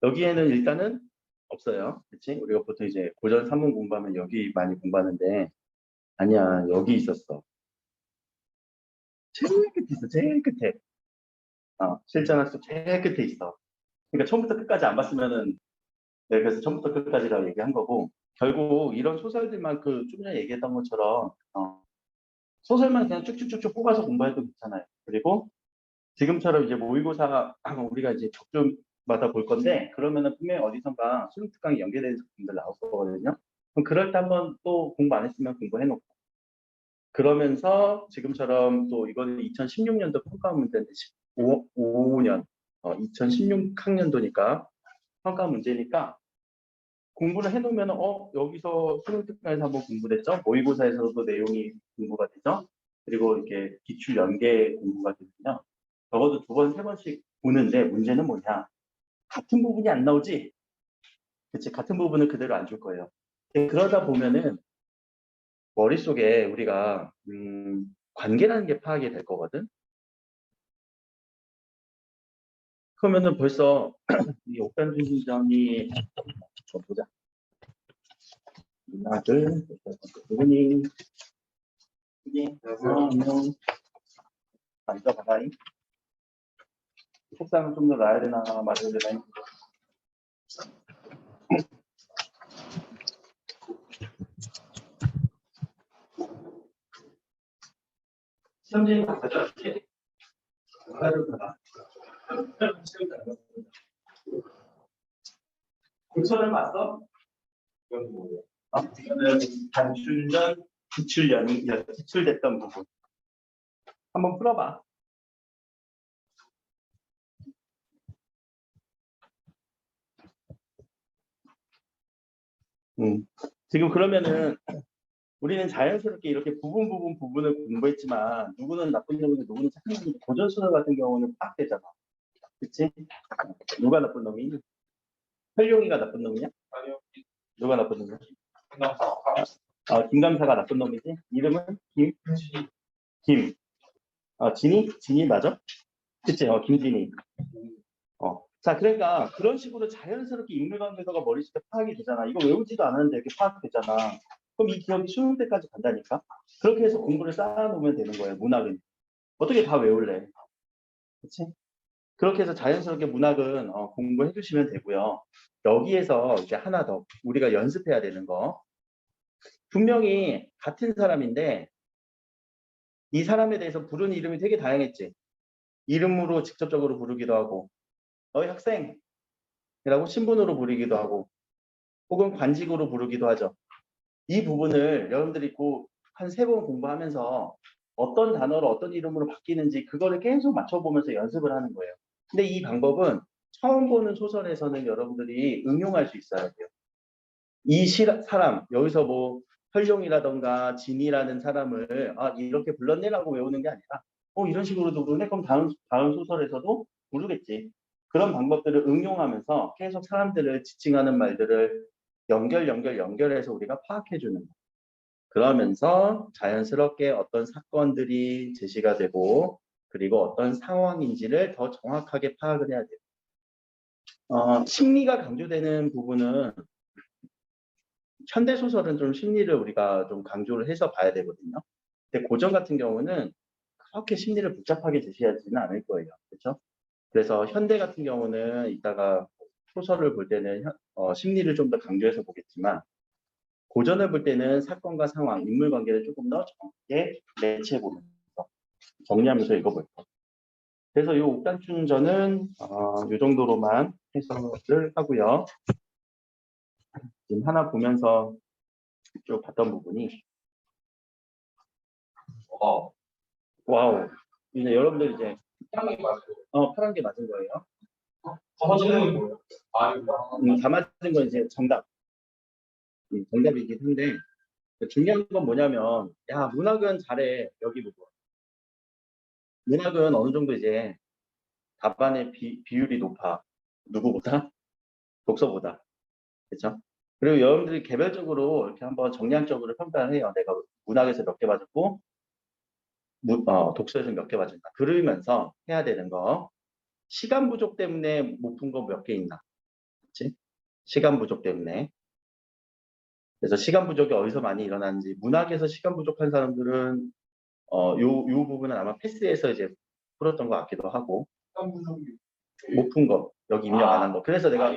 여기에는 일단은 없어요. 그치? 우리가 보통 이제 고전 산문 공부하면 여기 많이 공부하는데, 아니야, 여기 있었어. 제일 끝에 있어, 제일 끝에. 실전학습 제일 끝에 있어. 그러니까 처음부터 끝까지 안 봤으면은, 네, 그래서 처음부터 끝까지라고 얘기한 거고, 결국 이런 소설들만 그 좀 전에 얘기했던 것처럼, 소설만 그냥 쭉쭉쭉쭉 뽑아서 공부해도 괜찮아요. 그리고 지금처럼 이제 모의고사 우리가 이제 적중마다 볼 건데, 그러면은 분명히 어디선가 수능 특강이 연계되는 작품들 나올 거거든요. 그럼 그럴 때 한번 또 공부 안 했으면 공부해놓고, 그러면서 지금처럼 또 이거는 2016년도 평가 문제인데 15년 2016 학년도니까 평가 문제니까 공부를 해놓으면 여기서 수능 특강에서 한번 공부됐죠. 모의고사에서도 내용이 공부가 되죠. 그리고 이렇게 기출 연계 공부가 되면요. 적어도 두 번, 세 번씩 보는데 문제는 뭐냐? 같은 부분이 안 나오지? 그치? 같은 부분을 그대로 안 줄 거예요. 그러다 보면은 머릿속에 우리가 관계라는 게 파악이 될 거거든. 그러면은 벌써 이 옥단준 신정이 보자. 문학을 누구니 그래서 앉아봐라이. 책상을 좀 더 놔야 되나 말아야 되나. 시험지는 다 가져왔지? 가져가. 공천을 봤어? 이건 뭐예요? 이거는 단춘전 기출됐던 부분. 한번 풀어봐. 지금 그러면은 우리는 자연스럽게 이렇게 부분을 공부했지만 누구는 나쁜 놈이고 누구는 착한 놈이고 고전수능 같은 경우는 파악되잖아. 그치? 누가 나쁜 놈이니? 설룡이가 나쁜 놈이냐? 아니요. 누가 나쁜 놈이야? 김감사가 나쁜 놈이지? 이름은 김. 진이 맞아? 그치? 김진이. 자, 그러니까 그런 식으로 자연스럽게 인물관계가 머릿속에 파악이 되잖아. 이거 외우지도 않았는데 이렇게 파악되잖아. 그럼 이 기억이 수능 때까지 간다니까? 그렇게 해서 공부를 쌓아놓으면 되는 거예요, 문학은. 어떻게 다 외울래? 그치? 그렇게 해서 자연스럽게 문학은 공부해 주시면 되고요. 여기에서 이제 하나 더 우리가 연습해야 되는 거. 분명히 같은 사람인데 이 사람에 대해서 부르는 이름이 되게 다양했지. 이름으로 직접적으로 부르기도 하고 너희 학생이라고 신분으로 부르기도 하고 혹은 관직으로 부르기도 하죠. 이 부분을 여러분들이 한 3번 공부하면서 어떤 단어로 어떤 이름으로 바뀌는지 그거를 계속 맞춰보면서 연습을 하는 거예요. 근데 이 방법은 처음 보는 소설에서는 여러분들이 응용할 수 있어야 돼요. 이 사람, 여기서 뭐 설룡이라던가 진이라는 사람을 이렇게 불렀네라고 외우는 게 아니라 이런 식으로도 부르네? 그럼 다음 소설에서도 부르겠지. 그런 방법들을 응용하면서 계속 사람들을 지칭하는 말들을 연결해서 우리가 파악해 주는 거예요. 그러면서 자연스럽게 어떤 사건들이 제시가 되고 그리고 어떤 상황인지를 더 정확하게 파악을 해야 돼요. 심리가 강조되는 부분은 현대소설은 좀 심리를 우리가 좀 강조를 해서 봐야 되거든요. 근데 고전 같은 경우는 그렇게 심리를 복잡하게 제시하지는 않을 거예요. 그렇죠? 그래서 현대 같은 경우는 이따가 소설을 볼 때는 심리를 좀 더 강조해서 보겠지만 고전을 볼 때는 사건과 상황, 인물 관계를 조금 더 정확하게 매치해 보면서 정리하면서 읽어볼 거예요. 그래서 이 옥단춘전은 이 정도로만 해석을 하고요. 지금 하나 보면서 쭉 봤던 부분이 와우. 이제 여러분들 이제 파란 게 맞은 거예요. 다 맞은 건 뭐예요? 다 맞은 건 이제 정답. 정답이긴 한데 중요한 건 뭐냐면 문학은 잘해. 여기 보고. 문학은 어느 정도 이제 답안의 비율이 높아. 누구보다? 독서보다. 그렇죠? 그리고 여러분들이 개별적으로 이렇게 한번 정량적으로 평가를 해요. 내가 문학에서 몇 개 맞았고 독서에서 몇 개 맞았나. 그러면서 해야 되는 거. 시간 부족 때문에 못 푼 거 몇 개 있나. 시간 부족 때문에. 그래서 시간 부족이 어디서 많이 일어나는지, 문학에서 시간 부족한 사람들은 요 부분은 아마 패스에서 이제 풀었던 것 같기도 하고, 못 푼 거, 여기 입력 안 한 거. 그래서 내가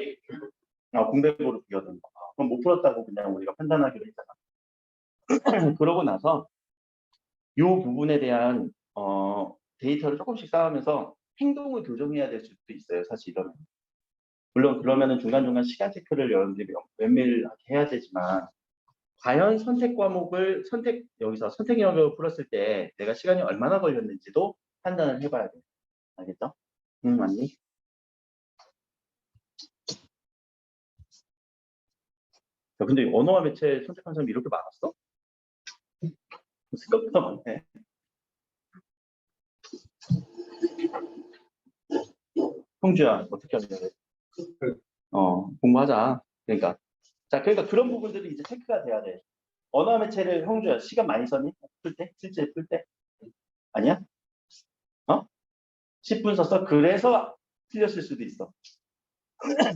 공백으로 비워둔 거. 그럼 못 풀었다고 그냥 우리가 판단하기로 했잖아. 그러고 나서 요 부분에 대한 데이터를 조금씩 쌓으면서 행동을 교정해야 될 수도 있어요, 사실 이러면. 물론 그러면은 중간중간 시간 체크를 여러분들이 면밀하게 해야 되지만, 과연 여기서 선택 영역을 풀었을 때 내가 시간이 얼마나 걸렸는지도 판단을 해봐야 돼요. 알겠죠? 맞니? 야, 근데 언어와 매체 선택한 사람이 이렇게 많았어? 생각보다 많네. 형주야, 어떻게 하면 돼? 공부하자. 그러니까. 자, 그러니까 그런 부분들이 이제 체크가 돼야 돼. 언어와 매체를 형주야, 시간 많이 썼니? 풀 때? 실제 풀 때? 아니야? 10분 썼어? 그래서 틀렸을 수도 있어.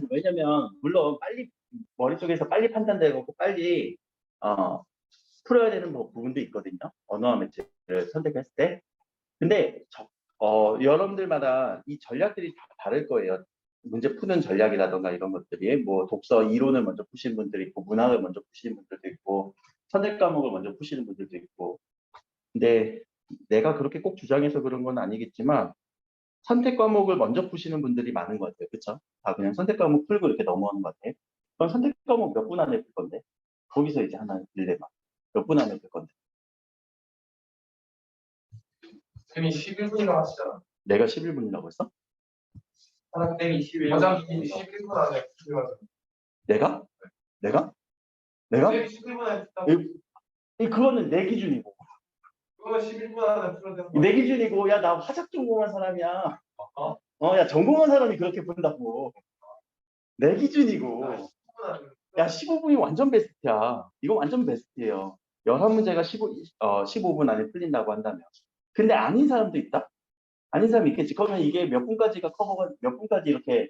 왜냐면, 물론 빨리, 머릿속에서 빨리 판단되고 빨리, 풀어야 되는 부분도 있거든요. 언어와 매체를 선택했을 때. 근데 여러분들마다 이 전략들이 다 다를 거예요. 문제 푸는 전략이라던가 이런 것들이 뭐 독서 이론을 먼저 푸시는 분들이 있고 문학을 먼저 푸시는 분들도 있고 선택 과목을 먼저 푸시는 분들도 있고. 근데 내가 그렇게 꼭 주장해서 그런 건 아니겠지만 선택 과목을 먼저 푸시는 분들이 많은 것 같아요. 그렇죠? 다 그냥 선택 과목 풀고 이렇게 넘어가는 것 같아요. 그럼 선택 과목 몇 분 안에 풀 건데? 거기서 이제 하나 딜레마. 몇 분 안에 풀 건데? 쌤이 11분이라고 하시잖아. 내가 11분이라고 했어? 쌤이 11분. 11분 안에 풀어야 내가? 내가? 내가? 쌤이 11분 안에 풀다고. 그거는 내 기준이고. 그거 11분 안에 풀어야 되는 내 기준이고, 야, 나 화작 전공한 사람이야. 야, 전공한 사람이 그렇게 푼다고. 내 기준이고. 야, 15분이 완전 베스트야. 이거 완전 베스트예요. 11문제가 15분 안에 풀린다고 한다면. 근데 아닌 사람도 있다? 아닌 사람이 있겠지. 그러면 이게 몇 분까지 이렇게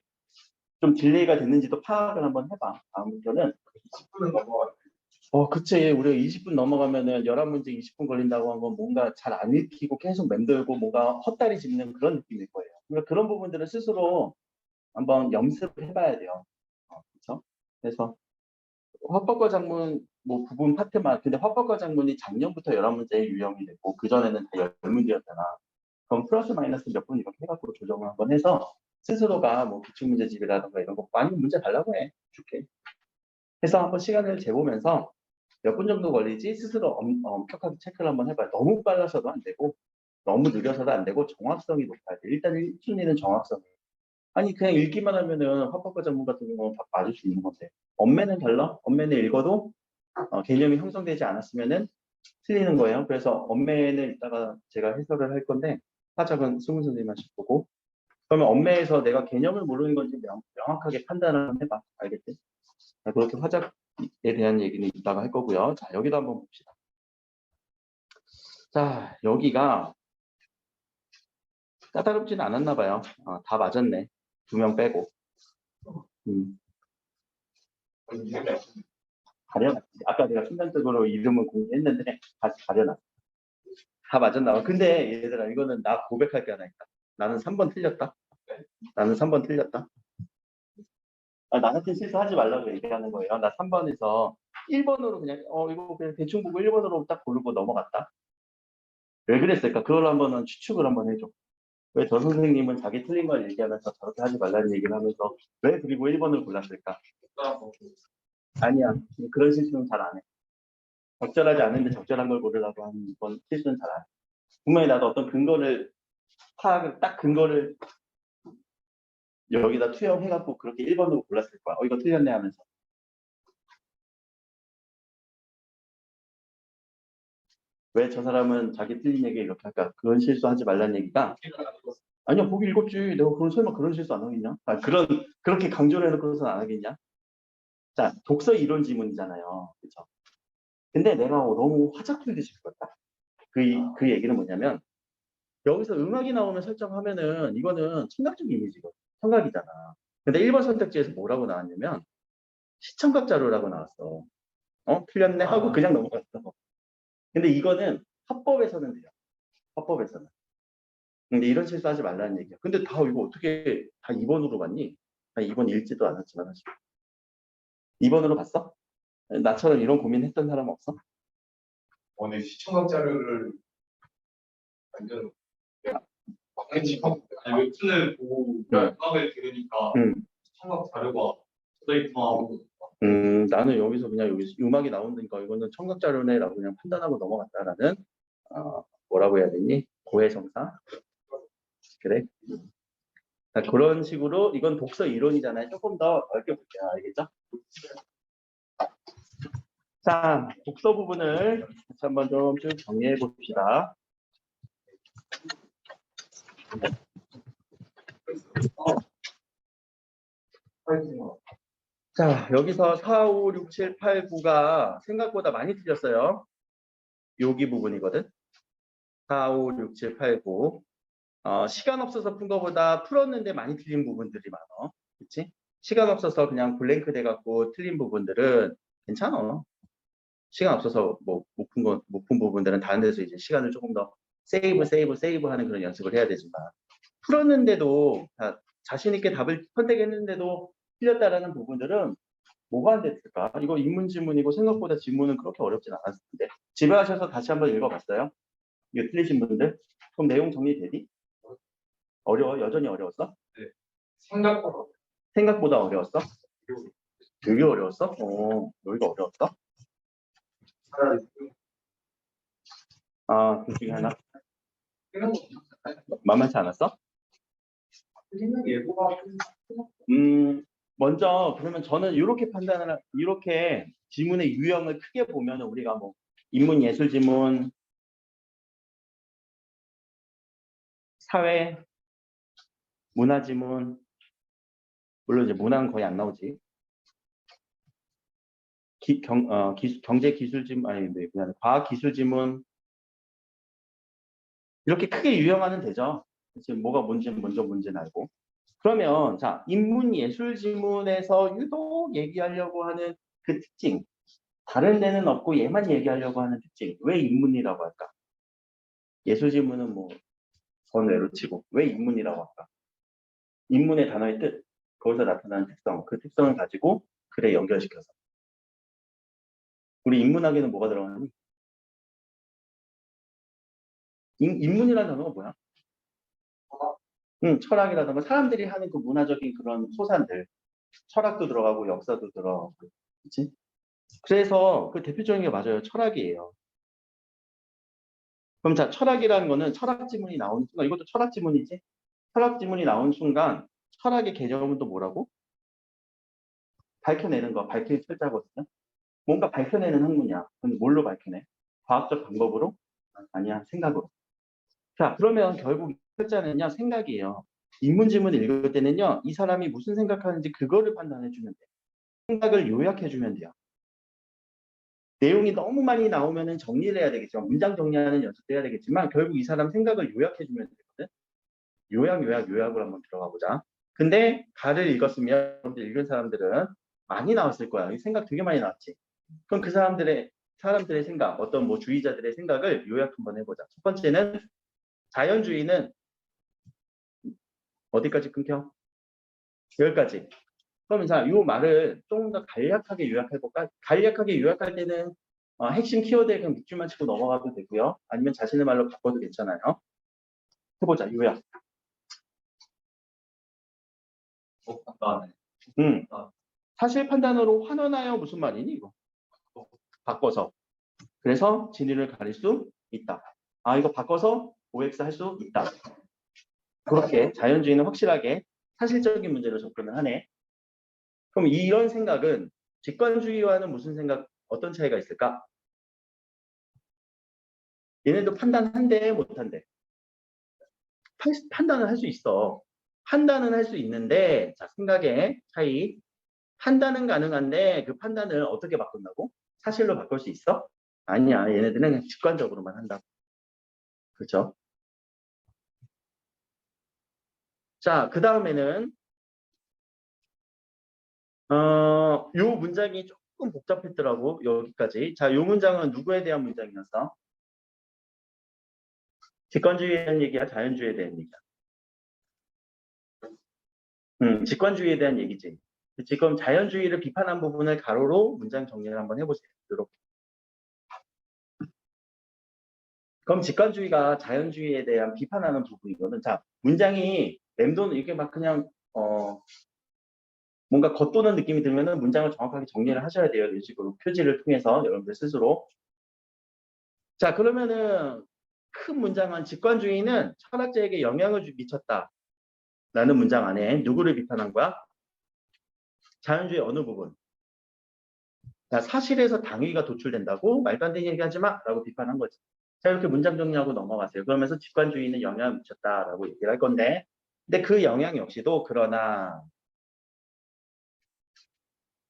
좀 딜레이가 됐는지도 파악을 한번 해봐. 다음부터는. 10분은 넘어가. 그치. 우리가 20분 넘어가면은 11문제 20분 걸린다고 한 건 뭔가 잘 안 읽히고 계속 맴돌고 뭔가 헛다리 짚는 그런 느낌일 거예요. 그러니까 그런 부분들을 스스로 한번 염습을 해봐야 돼요. 그렇죠? 그래서 화법과 작문 뭐 부분 파트만, 근데 화법과 작문이 작년부터 11문제에 유형이 됐고 그전에는 다 10문제였잖아. 그럼 플러스 마이너스 몇 분 이렇게 해갖고 조정을 한번 해서 스스로가 뭐 기출문제집이라든가 이런 거 많이 문제 달라고 해. 줄게. 해서 한번 시간을 재보면서 몇 분 정도 걸리지 스스로 엄격하게 체크를 한번 해봐요. 너무 빨라서도 안 되고 너무 느려서도 안 되고 정확성이 높아야 돼. 일단 1순위는 정확성. 아니 그냥 읽기만 하면은 화법과 전문 같은 경우는 다 맞을 수 있는 건데 엄매는 달라? 엄매는 읽어도 개념이 형성되지 않았으면은 틀리는 거예요. 그래서 엄매는 이따가 제가 해설을 할 건데 화작은 승훈 선생님한테 보고 그러면 엄매에서 내가 개념을 모르는 건지 명확하게 판단을 해봐. 알겠지? 그렇게 화작에 대한 얘기는 이따가 할 거고요. 자, 여기도 한번 봅시다. 자, 여기가 까다롭지는 않았나 봐요. 다 맞았네. 2명 빼고. 가려놨지. 아까 내가 순간적으로 이름을 공개했는데 다시 가려놨어. 다 맞았나 봐. 근데 얘들아 이거는 나 고백할 게 하나 있다. 나는 3번 틀렸다. 나는 3번 틀렸다. 나 같은 실수하지 말라고 얘기하는 거예요. 나 3번에서 1번으로 그냥 이거 그냥 대충 보고 1번으로 딱 고르고 넘어갔다. 왜 그랬을까? 그걸 한번 추측을 한번 해줘. 왜 저 선생님은 자기 틀린 걸 얘기하면서 저렇게 하지 말라는 얘기를 하면서 왜 그리고 1번을 골랐을까? 아니야. 그런 실수는 잘 안 해. 적절하지 않은데 적절한 걸 고르려고 하는 건 실수는 잘 안 해. 분명히 나도 어떤 딱 근거를 여기다 투영해갖고 그렇게 1번으로 골랐을 거야. 이거 틀렸네 하면서. 왜 저 사람은 자기 틀린 얘기 이렇게 할까? 그런 실수하지 말라는 얘기가 아니야, 보기 읽었지. 내가 설마 그런 실수 안 하겠냐? 그렇게 강조를 해놓고서는 안 하겠냐? 자, 독서 이론 지문이잖아요. 그쵸? 근데 내가 너무 화작 풀듯이 읽었다. 그 얘기는 뭐냐면 여기서 음악이 나오면 설정하면은 이거는 청각적 이미지거든. 청각이잖아. 근데 1번 선택지에서 뭐라고 나왔냐면 시청각 자료라고 나왔어. 틀렸네 하고 그냥 넘어갔어. 근데 이거는 합법에서는 돼요. 합법에서는. 근데 이런 실수하지 말라는 얘기야. 근데 다 이거 어떻게 다 2번으로 봤니? 나 2번 읽지도 않았지만 사실. 2번으로 봤어? 나처럼 이런 고민했던 사람 없어? 오늘 시청각 자료를 완전 막내지금 웹툰을 보고 음악을 들으니까 시청각 자료가 저데이터하고 나는 여기서 그냥 여기 음악이 나오니까 이거는 청각 자료네라고 그냥 판단하고 넘어갔다라는 뭐라고 해야 되니? 고해성사? 그래? 자, 그런 식으로 이건 독서 이론이잖아요. 조금 더 넓게 볼게요. 알겠죠? 자, 독서 부분을 다시 한번 좀 쭉 정리해 봅시다. 자, 여기서 4, 5, 6, 7, 8, 9가 생각보다 많이 틀렸어요. 여기 부분이거든. 4, 5, 6, 7, 8, 9. 시간 없어서 푼 거보다 풀었는데 많이 틀린 부분들이 많아. 그치? 시간 없어서 그냥 블랭크 돼갖고 틀린 부분들은 괜찮아. 시간 없어서 뭐 못 푼 부분들은 다른 데서 이제 시간을 조금 더 세이브 하는 그런 연습을 해야 되지만 풀었는데도 자신 있게 답을 선택했는데도 틀렸다라는 부분들은 뭐가 안 됐을까? 이거 인문 지문이고 생각보다 지문은 그렇게 어렵진 않았을 텐데 집에 가셔서 다시 한번 읽어봤어요? 이거 틀리신 분들? 그럼 내용 정리되니? 어려워? 여전히 어려웠어? 네. 생각보다 생각보다 어려웠어? 되게 어려웠어? 여기가 어려웠어? 둘 중에 하나? 만만치 않았어? 예고가 먼저 그러면 저는 이렇게 지문의 유형을 크게 보면 우리가 뭐 인문 예술 지문, 사회, 문화 지문, 물론 이제 문화는 거의 안 나오지. 경제 기술 지문, 아니 그냥 과학 기술 지문 이렇게 크게 유형화는 되죠. 지금 뭐가 뭔지는 먼저 문제는 알고. 그러면 자 인문 예술 지문에서 유독 얘기하려고 하는 그 특징, 다른 데는 없고 얘만 얘기하려고 하는 특징, 왜 인문이라고 할까? 예술 지문은 뭐 번외로 치고 왜 인문이라고 할까? 인문의 단어의 뜻, 거기서 나타나는 특성, 그 특성을 가지고 글에 연결시켜서. 우리 인문학에는 뭐가 들어가니? 인문이라는 단어가 뭐야? 철학이라든가 사람들이 하는 그 문화적인 그런 소산들, 철학도 들어가고 역사도 들어가고, 그렇지? 그래서 그 대표적인 게 맞아요. 철학이에요. 그럼 자, 철학이라는 거는 철학 지문이 나오는 순간, 이것도 철학 지문이지? 철학 지문이 나온 순간 철학의 개념은 또 뭐라고? 밝혀내는 거, 밝힐 철자거든요. 뭔가 밝혀내는 학문이야. 근데 뭘로 밝혀내? 과학적 방법으로? 아니야, 생각으로. 자, 그러면 결국 철자는요, 생각이에요. 인문지문을 읽을 때는요, 이 사람이 무슨 생각하는지 그거를 판단해주면 돼. 생각을 요약해주면 돼요. 내용이 너무 많이 나오면 정리를 해야 되겠지만, 문장 정리하는 연습도 해야 되겠지만, 결국 이 사람 생각을 요약해주면 되거든. 요약을 한번 들어가 보자. 근데 가를 읽었으면, 여러분들 읽은 사람들은 많이 나왔을 거야. 생각 되게 많이 나왔지. 그럼 그 사람들의 생각, 어떤 뭐 주의자들의 생각을 요약 한번 해보자. 첫 번째는 자연주의는 어디까지 끊겨? 여기까지. 그러면 자, 이 말을 조금 더 간략하게 요약해볼까? 간략하게 요약할 때는 핵심 키워드에 그냥 밑줄만 치고 넘어가도 되고요. 아니면 자신의 말로 바꿔도 괜찮아요. 해보자, 요약. 사실 판단으로 환원하여 무슨 말이니, 이거? 바꿔서. 그래서 진위를 가릴 수 있다. 이거 바꿔서 OX 할 수 있다. 그렇게 자연주의는 확실하게 사실적인 문제로 접근을 하네. 그럼 이런 생각은 직관주의와는 무슨 생각, 어떤 차이가 있을까? 얘네도 판단한대, 못한대. 판단을 할 수 있어. 판단은 할 수 있는데, 자, 생각의 차이. 판단은 가능한데, 그 판단을 어떻게 바꾼다고? 사실로 바꿀 수 있어? 아니야. 얘네들은 그냥 직관적으로만 한다. 그렇죠? 자, 그 다음에는 요 문장이 조금 복잡했더라고, 여기까지. 자, 요 문장은 누구에 대한 문장이었어? 직관주의에 대한 얘기야, 자연주의에 대한 얘기야? 직관주의에 대한 얘기지. 지금 자연주의를 비판한 부분을 가로로 문장 정리를 한번 해보세요. 이렇게. 그럼 직관주의가 자연주의에 대한 비판하는 부분이거든. 자, 문장이 맴도는 이게 막 그냥 뭔가 겉도는 느낌이 들면은 문장을 정확하게 정리를 하셔야 돼요. 이런 식으로 표지를 통해서 여러분들 스스로. 자, 그러면은 큰 문장은 직관주의는 철학자에게 영향을 미쳤다. 라는 문장 안에 누구를 비판한 거야? 자연주의 어느 부분? 자, 사실에서 당위가 도출된다고 말도 안 되는 얘기하지 마 라고 비판한 거지. 자, 이렇게 문장 정리하고 넘어가세요. 그러면서 직관주의는 영향을 미쳤다라고 얘기를 할 건데, 근데 그 영향 역시도 그러나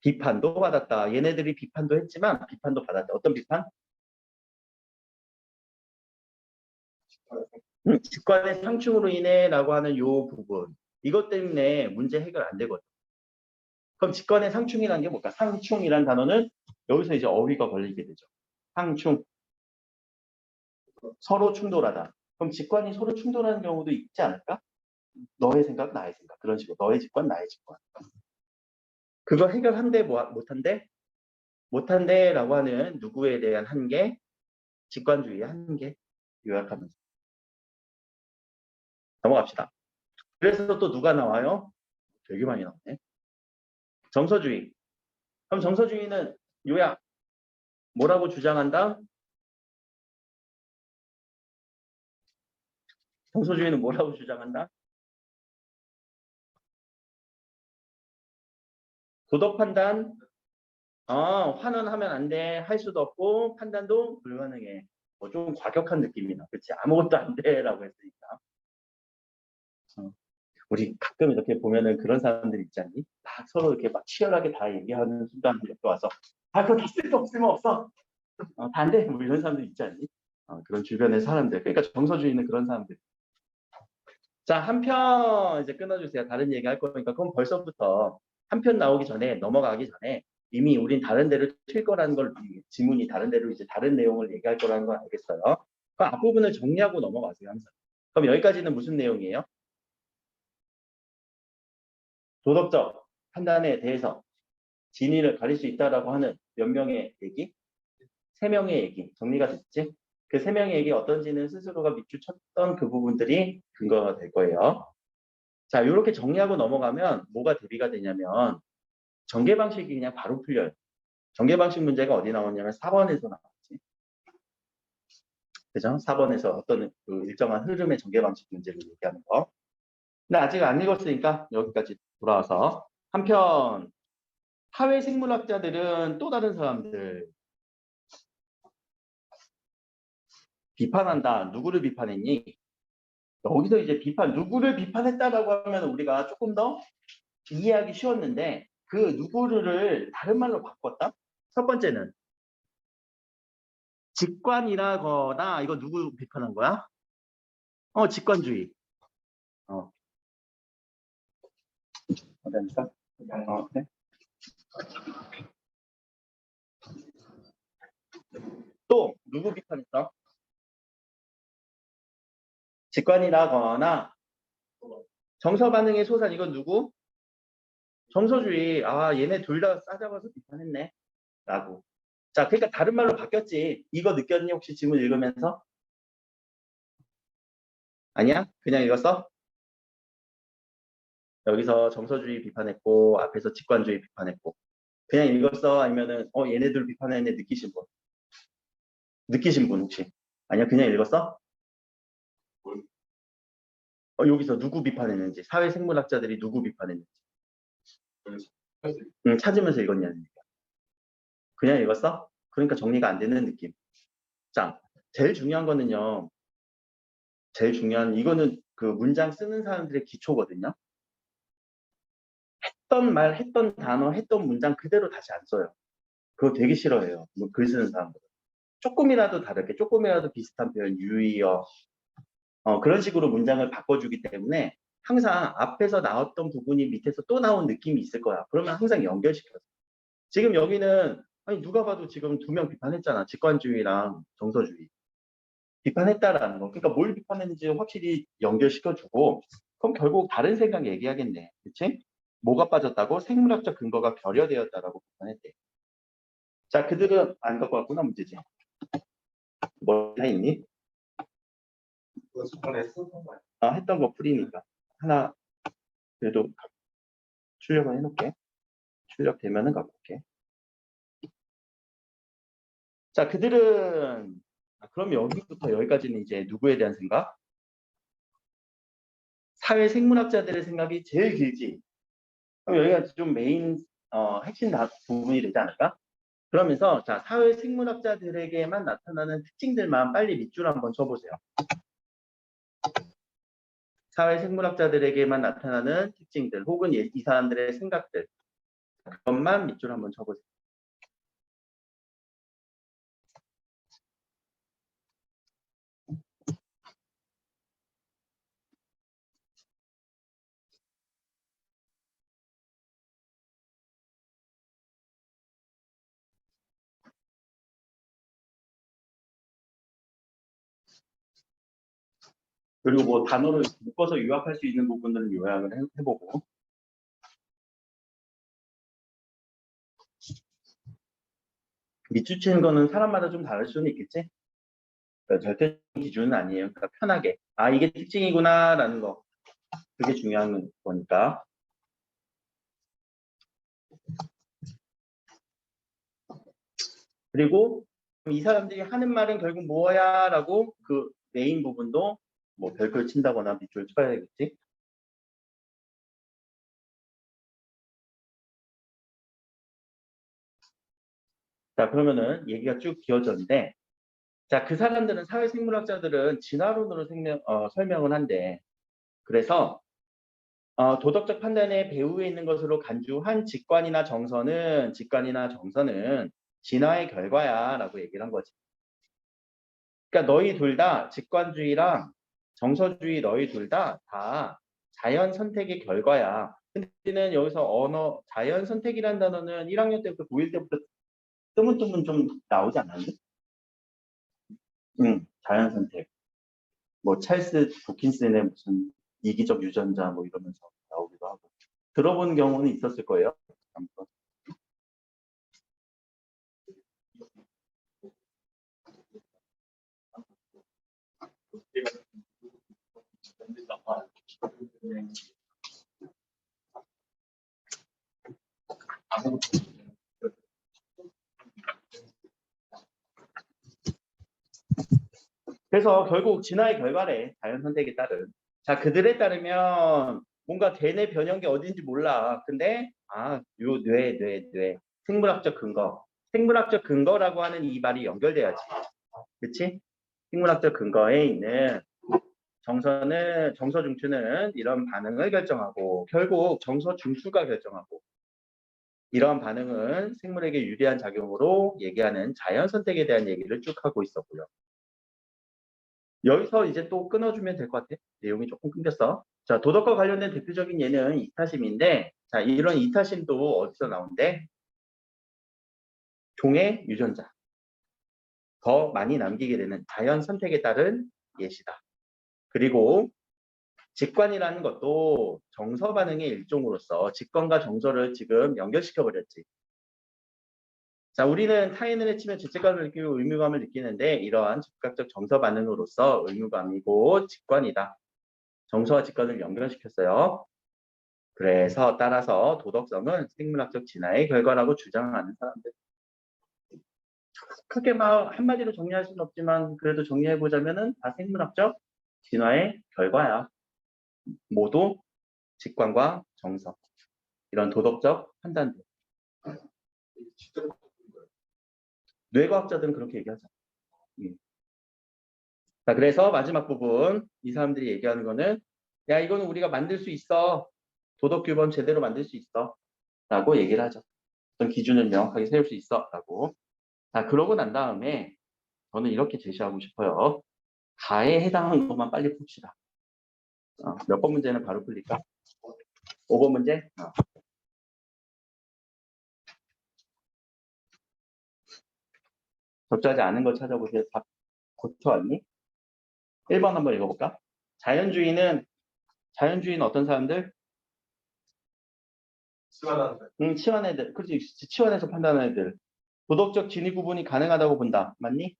비판도 받았다. 얘네들이 비판도 했지만 비판도 받았다. 어떤 비판? 직관의 상충으로 인해라고 하는 요 부분. 이것 때문에 문제 해결 안 되거든. 그럼 직관의 상충이라는 게 뭘까? 상충이라는 단어는 여기서 이제 어휘가 걸리게 되죠. 상충. 서로 충돌하다. 그럼 직관이 서로 충돌하는 경우도 있지 않을까? 너의 생각, 나의 생각. 그런 식으로. 너의 직관, 나의 직관. 그거 해결한대, 못한대? 못한대 라고 하는 누구에 대한 한계, 직관주의의 한계. 요약하면서. 넘어갑시다. 그래서 또 누가 나와요? 되게 많이 나오네. 정서주의. 그럼 정서주의는 요약. 뭐라고 주장한다? 정서주의는 뭐라고 주장한다? 도덕 판단, 환원하면 안 돼. 할 수도 없고, 판단도 불가능해. 좀 과격한 느낌이나. 그렇지? 아무것도 안 돼. 라고 했으니까. 우리 가끔 이렇게 보면은 그런 사람들 있지 않니? 막 서로 이렇게 막 치열하게 다 얘기하는 순간 옆에 와서, 그거 다 쓸모없어. 다 안 돼. 뭐 이런 사람들 있지 않니? 그런 주변의 사람들. 그러니까 정서주의는 그런 사람들. 자, 한 편 이제 끊어주세요. 다른 얘기 할 거니까. 그럼 벌써부터 한 편 나오기 전에, 넘어가기 전에 이미 우린 다른 데를 튈 거라는 걸, 지문이 다른 데로 이제 다른 내용을 얘기할 거라는 걸 알겠어요. 그 앞부분을 정리하고 넘어가세요, 항상. 그럼 여기까지는 무슨 내용이에요? 도덕적 판단에 대해서 진위를 가릴 수 있다라고 하는 몇 명의 얘기? 세 명의 얘기. 정리가 됐지? 그 세 명의 얘기 어떤지는 스스로가 밑줄쳤던 그 부분들이 근거가 될 거예요. 자, 이렇게 정리하고 넘어가면 뭐가 대비가 되냐면 전개 방식이 그냥 바로 풀려요. 전개 방식 문제가 어디 나오냐면 4번에서 나왔지. 그죠? 4번에서 어떤 그 일정한 흐름의 전개 방식 문제를 얘기하는 거. 근데 아직 안 읽었으니까 여기까지 돌아와서 한편 사회 생물학자들은 또 다른 사람들 비판한다. 누구를 비판했니? 여기서 이제 누구를 비판했다라고 하면 우리가 조금 더 이해하기 쉬웠는데 그 누구를 다른 말로 바꿨다? 첫 번째는 직관이라거나 이거 누구 비판한 거야? 직관주의. 어디니까? 네. 또 누구 비판했어? 직관이라거나 정서 반응의 소산 이건 누구? 정서주의. 얘네 둘 다 싸잡아서 비판했네. 라고. 자, 그러니까 다른 말로 바뀌었지. 이거 느꼈니? 혹시 지문 읽으면서? 아니야? 그냥 읽었어? 여기서 정서주의 비판했고 앞에서 직관주의 비판했고 그냥 읽었어? 아니면은 얘네들 비판했네 느끼신 분? 느끼신 분 혹시? 아니야? 그냥 읽었어? 여기서 누구 비판했는지 사회생물학자들이 누구 비판했는지 찾으면서 읽었냐는 얘기야. 그냥 읽었어? 그러니까 정리가 안 되는 느낌. 자, 제일 중요한 거는요. 제일 중요한 이거는 그 문장 쓰는 사람들의 기초거든요. 했던 말, 했던 단어, 했던 문장 그대로 다시 안 써요. 그거 되게 싫어해요. 글 쓰는 사람들. 조금이라도 다르게, 조금이라도 비슷한 표현, 유의어, 그런 식으로 문장을 바꿔주기 때문에 항상 앞에서 나왔던 부분이 밑에서 또 나온 느낌이 있을 거야. 그러면 항상 연결시켜서. 지금 여기는 아니 누가 봐도 지금 두 명 비판했잖아. 직관주의랑 정서주의. 비판했다라는 거. 그러니까 뭘 비판했는지 확실히 연결시켜주고 그럼 결국 다른 생각 얘기하겠네. 그치? 뭐가 빠졌다고? 생물학적 근거가 결여되었다라고 비판했대. 자, 그들은 안 갖고 왔구나 문제지. 뭐 다 있니? 아, 했던 거 풀이니까. 하나 그래도 출력을 해놓을게. 출력되면은 갖고 올게. 자, 그들은 그럼 여기부터 여기까지는 이제 누구에 대한 생각? 사회 생물학자들의 생각이 제일 길지. 그럼 여기가 좀 메인 핵심 부분이 되지 않을까? 그러면서 자, 사회 생물학자들에게만 나타나는 특징들만 빨리 밑줄 한번 쳐보세요. 사회 생물학자들에게만 나타나는 특징들 혹은 이 사람들의 생각들 그것만 밑줄 한번 쳐보세요. 그리고 뭐 단어를 묶어서 요약할 수 있는 부분들은 요약을 해보고 밑줄 치는 거는 사람마다 좀 다를 수는 있겠지? 그러니까 절대 기준은 아니에요. 그러니까 편하게 아 이게 특징이구나 라는 거 그게 중요한 거니까. 그리고 이 사람들이 하는 말은 결국 뭐야 라고 그 메인 부분도 뭐 별걸 친다거나 밑줄 쳐야 되겠지. 자 그러면은 얘기가 쭉 기어졌는데 자 그 사람들은 사회생물학자들은 진화론으로 설명을 한대. 그래서 도덕적 판단의 배후에 있는 것으로 간주한 직관이나 정서는 진화의 결과야 라고 얘기를 한 거지. 그러니까 너희 둘 다 직관주의랑 정서주의 너희 둘 다 자연 선택의 결과야. 근데는 여기서 자연 선택이라는 단어는 1학년 때부터 고1 때부터 뜨문뜨문 좀 나오지 않았니? 응, 자연 선택. 뭐 찰스 도킨슨의 무슨 이기적 유전자 뭐 이러면서 나오기도 하고. 들어본 경우는 있었을 거예요. 아무튼. 그래서 결국 진화의 결과래. 자연 선택에 따른. 자, 그들에 따르면 뭔가 대뇌 변형이 어딘지 몰라. 근데 요 뇌. 생물학적 근거. 생물학적 근거라고 하는 이 말이 연결돼야지. 그치? 생물학적 근거에 있는 정서 중추는 이런 반응을 결정하고 결국 정서 중추가 결정하고 이런 반응은 생물에게 유리한 작용으로 얘기하는 자연 선택에 대한 얘기를 쭉 하고 있었고요. 여기서 이제 또 끊어주면 될 것 같아. 내용이 조금 끊겼어. 자, 도덕과 관련된 대표적인 예는 이타심인데, 자, 이런 이타심도 어디서 나온대? 종의 유전자. 더 많이 남기게 되는 자연 선택에 따른 예시다. 그리고 직관이라는 것도 정서 반응의 일종으로서 직관과 정서를 지금 연결시켜 버렸지. 자, 우리는 타인을 해치면 죄책감을 느끼고 의무감을 느끼는데 이러한 즉각적 정서 반응으로서 의무감이고 직관이다. 정서와 직관을 연결시켰어요. 그래서 따라서 도덕성은 생물학적 진화의 결과라고 주장하는 사람들. 크게 막 한마디로 정리할 수는 없지만 그래도 정리해 보자면은 다 생물학적 진화의 결과야. 모두 직관과 정서. 이런 도덕적 판단들. 뇌과학자들은 그렇게 얘기하죠. 자, 그래서 마지막 부분 이 사람들이 얘기하는 거는 야 이거는 우리가 만들 수 있어. 도덕 규범 제대로 만들 수 있어. 라고 얘기를 하죠. 어떤 기준을 명확하게 세울 수 있어. 라고. 자, 그러고 난 다음에 저는 이렇게 제시하고 싶어요. 가에 해당하는 것만 빨리 풉시다. 몇 번 문제는 바로 풀릴까? 5번 문제? 적절하지 않은 걸 찾아보세요. 다 고쳐왔니? 1번 한번 읽어볼까? 자연주의는 어떤 사람들? 치환 애들. 그렇지. 치환해서 판단하는 애들. 도덕적 진위 구분이 가능하다고 본다. 맞니?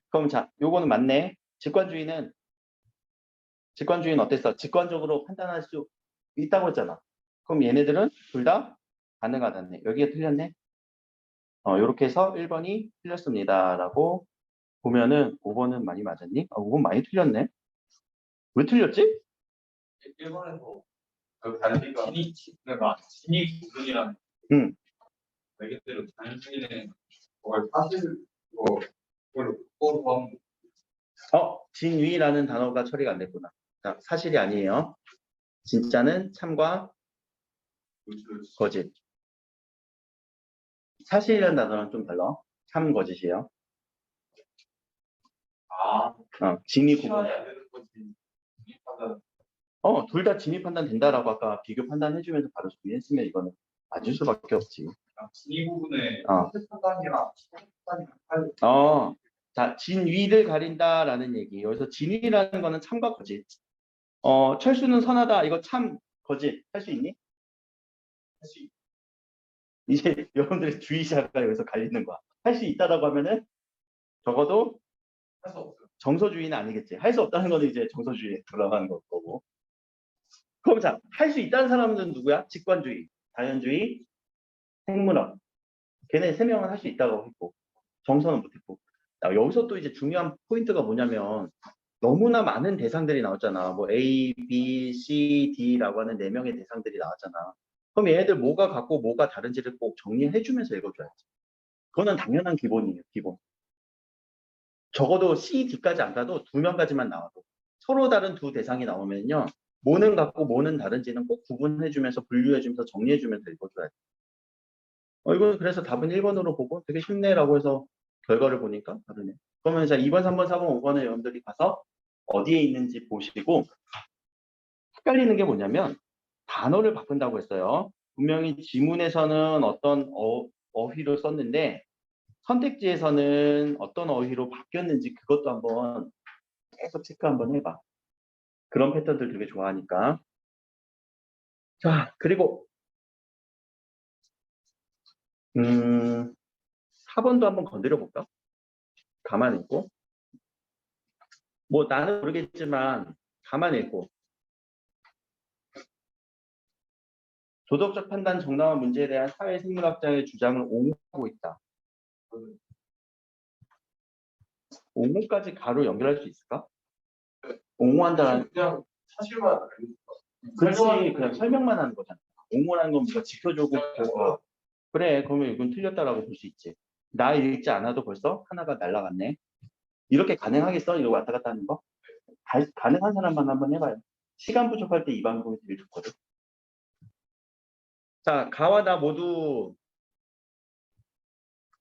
그럼 자, 요거는 맞네. 직관주의는 어땠어? 직관적으로 판단할 수 있다고 했잖아. 그럼 얘네들은 둘 다 가능하다네. 여기가 틀렸네. 요렇게 해서 1번이 틀렸습니다. 라고 보면은 5번은 많이 맞았니? 5번 많이 틀렸네. 왜 틀렸지? 1번에서 그 달리가 진이 구분이라는 말 그대로 자연주의는 그걸 사실 그걸 꼭 진위라는 단어가 처리가 안 됐구나. 자, 사실이 아니에요. 진짜는 참과 거짓. 사실이라는 단어는 좀 달라. 참, 거짓이에요. 진위 구분. 둘 다 진위 판단 된다라고 아까 비교 판단해주면서 바로 정리했으면 이거는 맞을 수밖에 없지. 진위 부분에 판단이랑 자, 진위를 가린다라는 얘기. 여기서 진위라는 거는 참과 거짓. 철수는 선하다. 이거 참, 거짓. 할 수 있니? 할 수 있. 이제 여러분들의 주의자가 여기서 갈리는 거야. 할 수 있다라고 하면은 적어도 할 수 없어요. 정서주의는 아니겠지. 할 수 없다는 거는 이제 정서주의에 들어가는 거고. 그럼 자, 할 수 있다는 사람은 누구야? 직관주의, 자연주의, 생문학. 걔네 3명은 할 수 있다고 했고 정서는 못했고. 여기서 또 이제 중요한 포인트가 뭐냐면 너무나 많은 대상들이 나왔잖아. 뭐 A, B, C, D라고 하는 4명의 대상들이 나왔잖아. 그럼 얘네들 뭐가 같고 뭐가 다른지를 꼭 정리해주면서 읽어줘야지. 그거는 당연한 기본이에요. 기본. 적어도 C, D까지 안 가도 2명까지만 나와도 서로 다른 두 대상이 나오면요. 뭐는 같고 뭐는 다른지는 꼭 구분해주면서 분류해주면서 정리해주면서 읽어줘야 돼. 이거 그래서 답은 1번으로 보고 되게 쉽네라고 해서 결과를 보니까 다르네. 그러면 이제 2번, 3번, 4번, 5번에 여러분들이 가서 어디에 있는지 보시고 헷갈리는 게 뭐냐면 단어를 바꾼다고 했어요. 분명히 지문에서는 어떤 어휘로 썼는데 선택지에서는 어떤 어휘로 바뀌었는지 그것도 한번 계속 체크 한번 해봐. 그런 패턴들 되게 좋아하니까. 자, 그리고 4번도 한번 건드려 볼까? 가만히 있고. 뭐 나는 모르겠지만 가만히 있고. 도덕적 판단 정당한 문제에 대한 사회생물학자의 주장을 옹호하고 있다. 옹호까지 가로 연결할 수 있을까? 옹호한다는 그냥 사실만 그치 그냥 설명만 하는 거잖아. 옹호라는 건 뭔가 지켜주고 그래 그러면 이건 틀렸다라고 볼 수 있지. 나 읽지 않아도 벌써 하나가 날라갔네. 이렇게 가능하겠어? 이거 왔다 갔다 하는 거? 가능한 사람만 한번 해봐요. 시간 부족할 때 이 방법이 되게 좋거든. 자, 가와 나 모두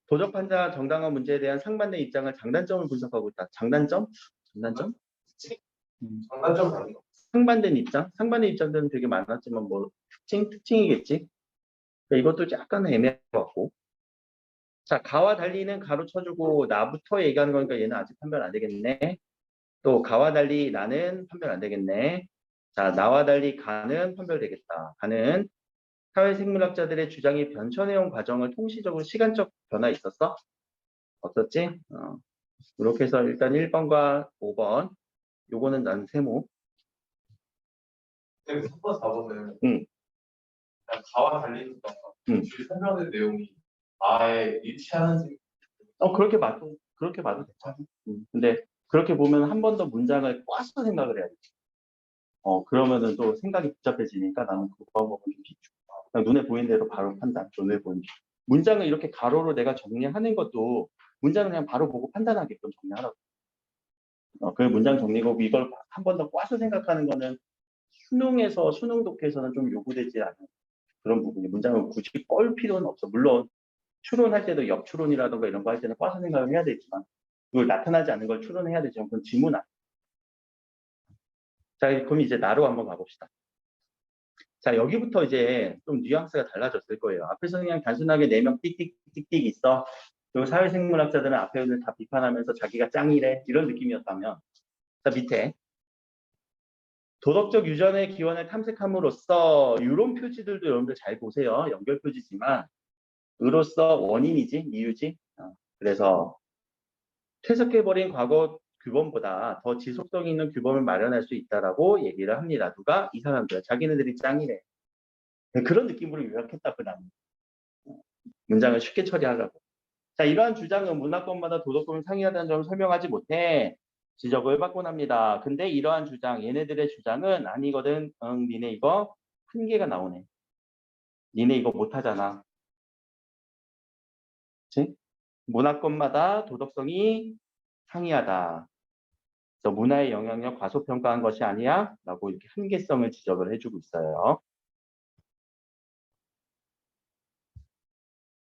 도적 판자 정당한 문제에 대한 상반된 입장을 장단점을 분석하고 있다. 장단점? 장단점? 장단점 다른 거. 상반된 입장? 상반된 입장들은 되게 많았지만 뭐 특징이겠지. 그러니까 이것도 약간 애매한 것 같고. 자, 가와 달리는 가로 쳐주고 나부터 얘기하는 거니까 얘는 아직 판별 안 되겠네. 또 가와 달리 나는 판별 안 되겠네. 자, 나와 달리 가는 판별되겠다. 가는 사회생물학자들의 주장이 변천해온 과정을 통시적으로 시간적 변화 있었어? 없었지? 이렇게 해서 일단 1번과 5번 요거는 난 세모. 근데 3번, 4번은 응. 가와 달리는 거. 설명된 내용이 아예 일치하는지. 그렇게 봐도 괜찮아. 근데 그렇게 보면 한 번 더 문장을 꽈서 생각을 해야 돼. 그러면은 또 생각이 복잡해지니까 나는 그 방법은 좀 비추. 그냥 눈에 보이는 대로 바로 판단. 눈에 보이는 대로. 문장을 이렇게 가로로 내가 정리하는 것도 문장을 그냥 바로 보고 판단하게끔 정리하라고. 그 문장 정리고 이걸 한 번 더 꽈서 생각하는 거는 수능 독해에서는 좀 요구되지 않은 그런 부분이 문장을 굳이 껄 필요는 없어. 물론 추론할 때도 역추론이라든가 이런 거 할 때는 꽈서 생각을 해야 되지만 그걸 나타나지 않는 걸 추론해야 되지만 그건 지문 아니야. 자, 그럼 이제 나로 한번 가봅시다. 자, 여기부터 이제 좀 뉘앙스가 달라졌을 거예요. 앞에서 그냥 단순하게 4명 띡띡띡띡 있어. 그리고 사회생물학자들은 앞에를 다 비판하면서 자기가 짱이래. 이런 느낌이었다면. 자, 밑에. 도덕적 유전의 기원을 탐색함으로써 이런 표지들도 여러분들 잘 보세요. 연결 표지지만 으로써 원인이지, 이유지. 그래서 퇴색해버린 과거 규범보다 더 지속성 있는 규범을 마련할 수 있다라고 얘기를 합니다. 누가? 이 사람들. 자기네들이 짱이래. 그런 느낌으로 요약했다, 그 다음. 문장을 쉽게 처리하려고. 자, 이러한 주장은 문화권마다 도덕권을 상이하다는 점을 설명하지 못해 지적을 받곤 합니다. 근데 이러한 주장, 얘네들의 주장은 아니거든. 응, 니네 이거 한계가 나오네. 니네 이거 못하잖아. 그치? 문화권마다 도덕성이 상이하다. 그래서 문화의 영향력 과소평가한 것이 아니야? 라고 이렇게 한계성을 지적을 해주고 있어요.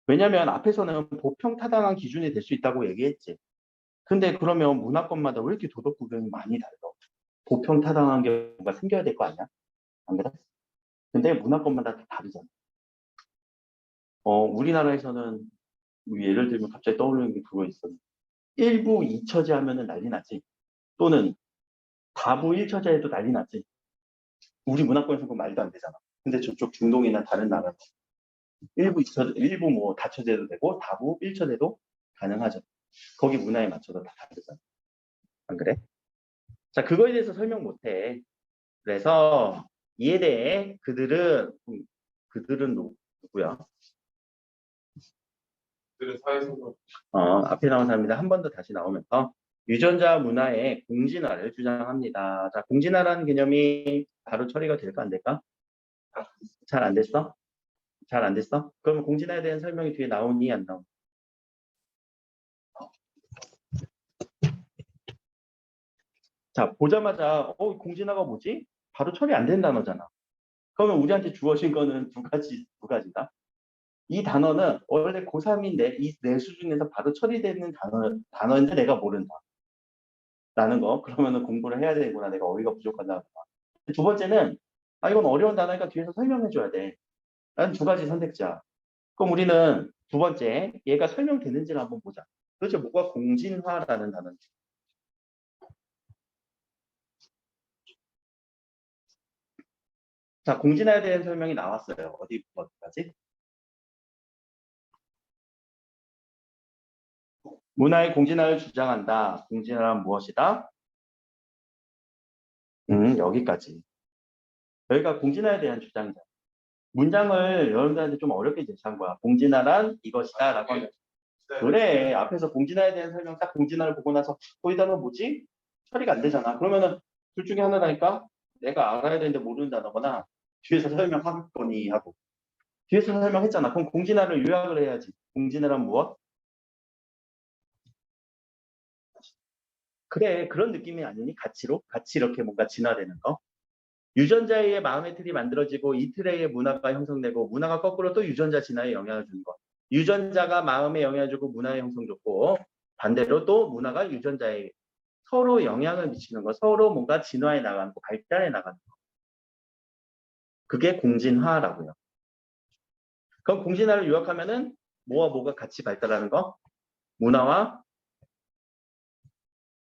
왜냐면 앞에서는 보평타당한 기준이 될 수 있다고 얘기했지. 근데 그러면 문화권마다 왜 이렇게 도덕 구별이 많이 달라? 보평타당한 게 뭔가 생겨야 될 거 아니야? 안 그래? 근데 문화권마다 다 다르잖아. 우리나라에서는 예를 들면 갑자기 떠오르는 게 그거 있어. 1부 2처제 하면은 난리 나지. 또는 다부 1처제에도 난리 나지. 우리 문화권에서 그 말도 안 되잖아. 근데 저쪽 중동이나 다른 나라 1부 2처제, 1부 뭐 다처제도 되고 다부 1처제도 가능하죠. 거기 문화에 맞춰서 다 다르잖아. 안 그래? 자, 그거에 대해서 설명 못 해. 그래서 이에 대해 그들은 누구야? 그들은 사회생활 앞에 나온 사람인데 한 번 더 다시 나오면서 유전자 문화의 공진화를 주장합니다. 자, 공진화라는 개념이 바로 처리가 될까 안 될까? 잘 안 됐어? 잘 안 됐어? 그러면 공진화에 대한 설명이 뒤에 나오니 안 나오니? 자, 보자마자 공진화가 뭐지? 바로 처리 안 된 단어잖아. 그러면 우리한테 주어진 거는 두 가지다. 이 단어는 원래 고3인데 이 내 수준에서 바로 처리되는 단어인데 내가 모른다. 라는 거. 그러면은 공부를 해야 되구나. 내가 어휘가 부족하다. 두 번째는 이건 어려운 단어니까 뒤에서 설명해 줘야 돼. 라는 두 가지 선택지야. 그럼 우리는 두 번째, 얘가 설명되는지를 한번 보자. 도대체 뭐가 공진화라는 단어인지. 자, 공진화에 대한 설명이 나왔어요. 어디까지? 문화의 공진화를 주장한다. 공진화란 무엇이다? 여기까지. 여기가 공진화에 대한 주장이다. 문장을 여러분들한테 좀 어렵게 제시한 거야. 공진화란 이것이다. 라고 하면. 그래. 앞에서 공진화에 대한 설명 딱 공진화를 보고 나서 이 단어 뭐지? 처리가 안 되잖아. 그러면은 둘 중에 하나라니까 내가 알아야 되는데 모르는 단어거나 뒤에서 설명하겠거니 하고. 뒤에서 설명했잖아. 그럼 공진화를 요약을 해야지. 공진화란 무엇? 그래. 그런 느낌이 아니니? 가치로? 같이 이렇게 뭔가 진화되는 거. 유전자의 마음의 틀이 만들어지고 이 틀의 문화가 형성되고 문화가 거꾸로 또 유전자 진화에 영향을 주는 거. 유전자가 마음에 영향을 주고 문화에 형성 줬고 반대로 또 문화가 유전자에 서로 영향을 미치는 거. 서로 뭔가 진화해 나가는 거, 발달해 나가는 거. 그게 공진화라고요. 그럼 공진화를 요약하면은 뭐와 뭐가 같이 발달하는 거? 문화와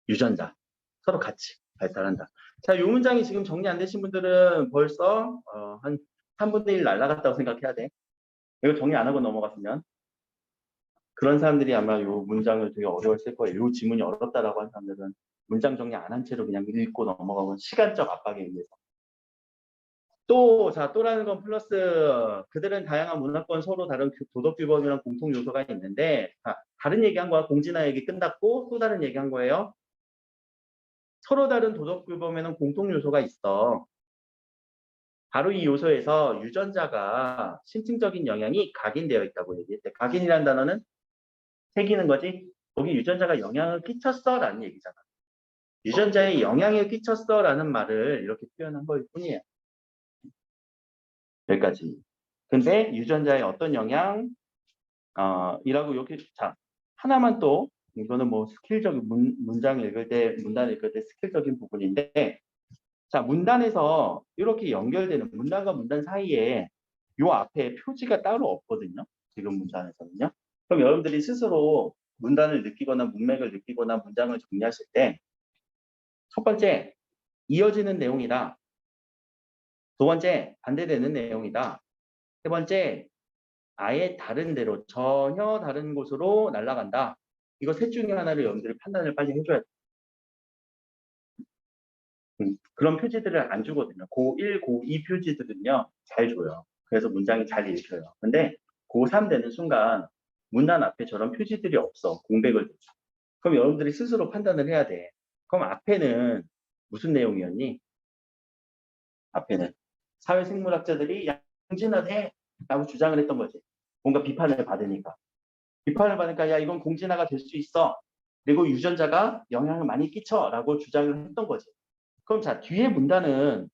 유전자. 서로 같이 발달한다. 자, 이 문장이 지금 정리 안 되신 분들은 벌써 한 3분의 1 날라갔다고 생각해야 돼. 이거 정리 안 하고 넘어갔으면. 그런 사람들이 아마 이 문장을 되게 어려웠을 거예요. 이 지문이 어렵다라고 하는 사람들은 문장 정리 안 한 채로 그냥 읽고 넘어가고 시간적 압박에 의해서. 또라는 건 플러스 그들은 다양한 문화권 서로 다른 도덕 규범이랑 공통 요소가 있는데 다른 얘기한 거야. 공진화 얘기 끝났고 또 다른 얘기한 거예요. 서로 다른 도덕 규범에는 공통 요소가 있어. 바로 이 요소에서 유전자가 심층적인 영향이 각인되어 있다고 얘기했대. 각인이라는 단어는 새기는 거지. 거기 유전자가 영향을 끼쳤어라는 얘기잖아. 유전자에 영향을 끼쳤어라는 말을 이렇게 표현한 걸 뿐이에요. 여기까지. 근데 유전자의 어떤 영향, 이라고 이렇게 자 하나만 또 이거는 뭐 스킬적인 문장 읽을 때 문단 읽을 때 스킬적인 부분인데 자, 문단에서 이렇게 연결되는 문단과 문단 사이에 요 앞에 표지가 따로 없거든요. 지금 문단에서는요. 그럼 여러분들이 스스로 문단을 느끼거나 문맥을 느끼거나 문장을 정리하실 때 첫 번째, 이어지는 내용이다. 두 번째, 반대되는 내용이다. 세 번째, 아예 다른 데로 전혀 다른 곳으로 날아간다. 이거 셋 중에 하나를 여러분들이 판단을 빨리 해줘야 돼요. 그런 표지들을 안 주거든요. 고1, 고2 표지들은요, 잘 줘요. 그래서 문장이 잘 읽혀요. 근데 고3 되는 순간 문단 앞에 저런 표지들이 없어. 공백을 줘. 그럼 여러분들이 스스로 판단을 해야 돼. 그럼 앞에는 무슨 내용이었니? 앞에는 사회생물학자들이 공진화돼 라고 주장을 했던 거지. 뭔가 비판을 받으니까. 비판을 받으니까 야 이건 공진화가 될 수 있어. 그리고 유전자가 영향을 많이 끼쳐 라고 주장을 했던 거지. 그럼 자 뒤에 문단은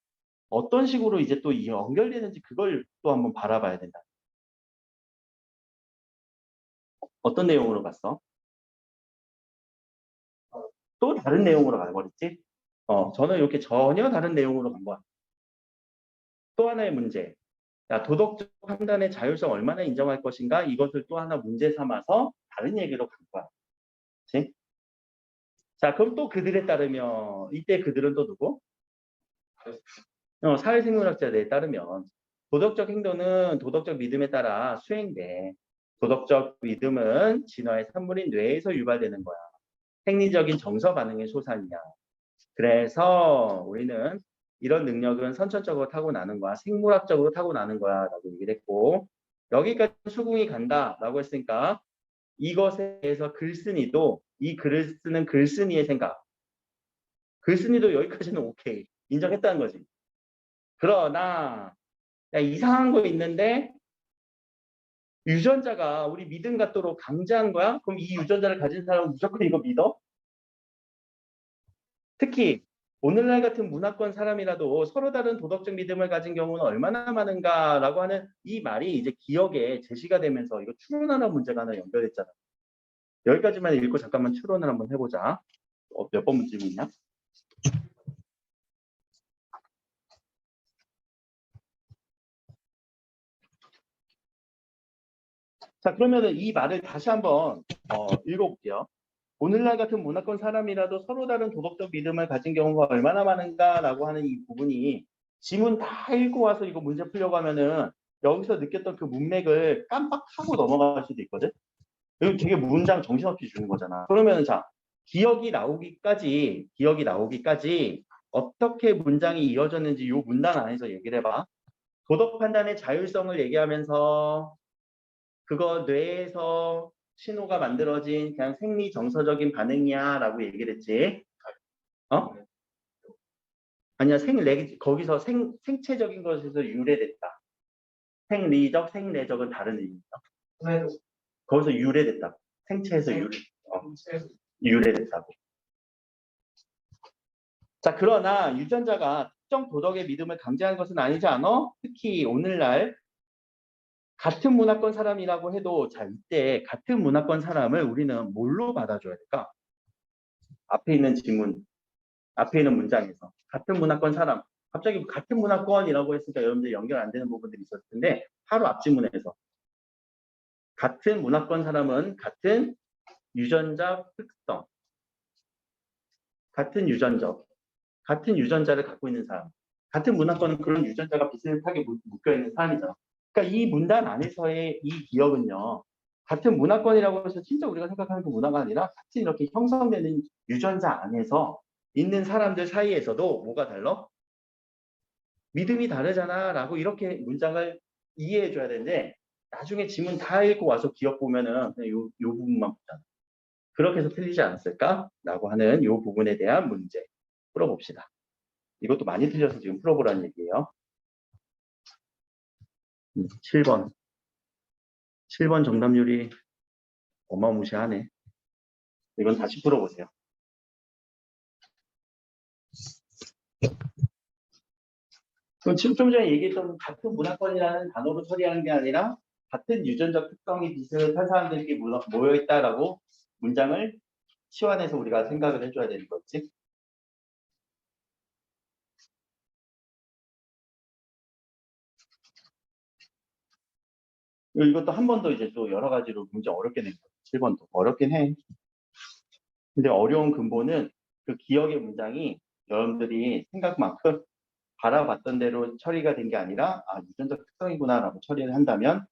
어떤 식으로 이제 또 연결되는지 그걸 또 한번 바라봐야 된다. 어떤 내용으로 갔어? 또 다른 내용으로 가버렸지? 저는 이렇게 전혀 다른 내용으로 간 거야. 또 하나의 문제. 자, 도덕적 판단의 자율성 얼마나 인정할 것인가? 이것을 또 하나 문제 삼아서 다른 얘기로 간 거야. 그치? 자, 그럼 또 그들에 따르면 이때 그들은 또 누구? 사회생물학자들에 따르면 도덕적 행동은 도덕적 믿음에 따라 수행돼. 도덕적 믿음은 진화의 산물인 뇌에서 유발되는 거야. 생리적인 정서 반응의 소산이야. 그래서 우리는 이런 능력은 선천적으로 타고나는 거야. 생물학적으로 타고나는 거야. 라고 얘기를 했고 여기까지 수긍이 간다라고 했으니까 이것에 대해서 글쓴이도 이 글을 쓰는 글쓴이의 생각 글쓴이도 여기까지는 오케이. 인정했다는 거지. 그러나 야, 이상한 거 있는데 유전자가 우리 믿음 갖도록 강제한 거야? 그럼 이 유전자를 가진 사람은 무조건 이거 믿어? 특히 오늘날 같은 문화권 사람이라도 서로 다른 도덕적 믿음을 가진 경우는 얼마나 많은가라고 하는 이 말이 이제 기억에 제시가 되면서 이거 추론하는 문제가 하나 연결됐잖아. 여기까지만 읽고 잠깐만 추론을 한번 해보자. 몇 번 문제 있냐? 자, 그러면은 이 말을 다시 한번 읽어볼게요. 오늘날 같은 문화권 사람이라도 서로 다른 도덕적 믿음을 가진 경우가 얼마나 많은가라고 하는 이 부분이 지문 다 읽고 와서 이거 문제 풀려고 하면은 여기서 느꼈던 그 문맥을 깜빡하고 넘어갈 수도 있거든. 이거 되게 문장 정신없이 주는 거잖아. 그러면은 자, 기억이 나오기까지 어떻게 문장이 이어졌는지 이 문단 안에서 얘기를 해봐. 도덕 판단의 자율성을 얘기하면서 그거 뇌에서 신호가 만들어진 그냥 생리 정서적인 반응이야 라고 얘기를 했지. 아니야, 거기서 생체적인 것에서 유래됐다. 생리적, 생내적은 다른 의미입니다. 거기서 유래됐다. 생체에서 유래됐다고. 자, 그러나 유전자가 특정 도덕의 믿음을 강제하는 것은 아니지 않아? 특히 오늘날 같은 문화권 사람이라고 해도 자 이때 같은 문화권 사람을 우리는 뭘로 받아줘야 될까? 앞에 있는 지문, 앞에 있는 문장에서 같은 문화권 사람 갑자기 같은 문화권이라고 했으니까 여러분들 연결 안 되는 부분들이 있었을 텐데 바로 앞지문에서 같은 문화권 사람은 같은 유전자 특성 같은 유전자를 갖고 있는 사람 같은 문화권은 그런 유전자가 비슷하게 묶여있는 사람이잖아. 그러니까 이 문단 안에서의 이 기억은요. 같은 문화권이라고 해서 진짜 우리가 생각하는 그 문화가 아니라 같이 이렇게 형성되는 유전자 안에서 있는 사람들 사이에서도 뭐가 달라? 믿음이 다르잖아 라고 이렇게 문장을 이해해 줘야 되는데 나중에 지문 다 읽고 와서 기억 보면은 그냥 요 부분만 보잖아. 그렇게 해서 틀리지 않았을까? 라고 하는 요 부분에 대한 문제 풀어봅시다. 이것도 많이 틀려서 지금 풀어보라는 얘기예요. 7번. 7번 정답률이 어마무시하네. 이건 다시 풀어보세요. 그럼 지금 좀 전에 얘기했던 같은 문화권이라는 단어로 처리하는 게 아니라 같은 유전적 특성이 비슷한 사람들이 모여있다라고 문장을 치환해서 우리가 생각을 해줘야 되는 거지. 이것도 한 번 더 이제 또 여러 가지로 문제 어렵게 낸 거예요. 7번도 어렵긴 해. 근데 어려운 근본은 그 기억의 문장이 여러분들이 생각만큼 바라봤던 대로 처리가 된 게 아니라 유전적 특성이구나라고 처리를 한다면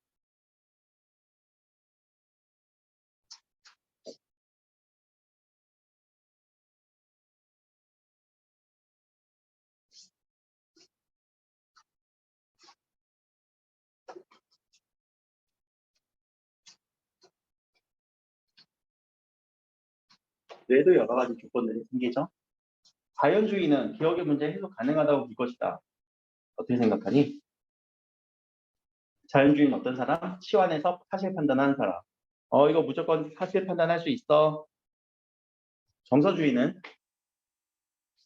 뇌도 여러 가지 조건들이 생기죠. 자연주의는 기억의 문제 해석 가능하다고 볼 것이다. 어떻게 생각하니? 자연주의는 어떤 사람? 치환해서 사실 판단하는 사람. 이거 무조건 사실 판단할 수 있어. 정서주의는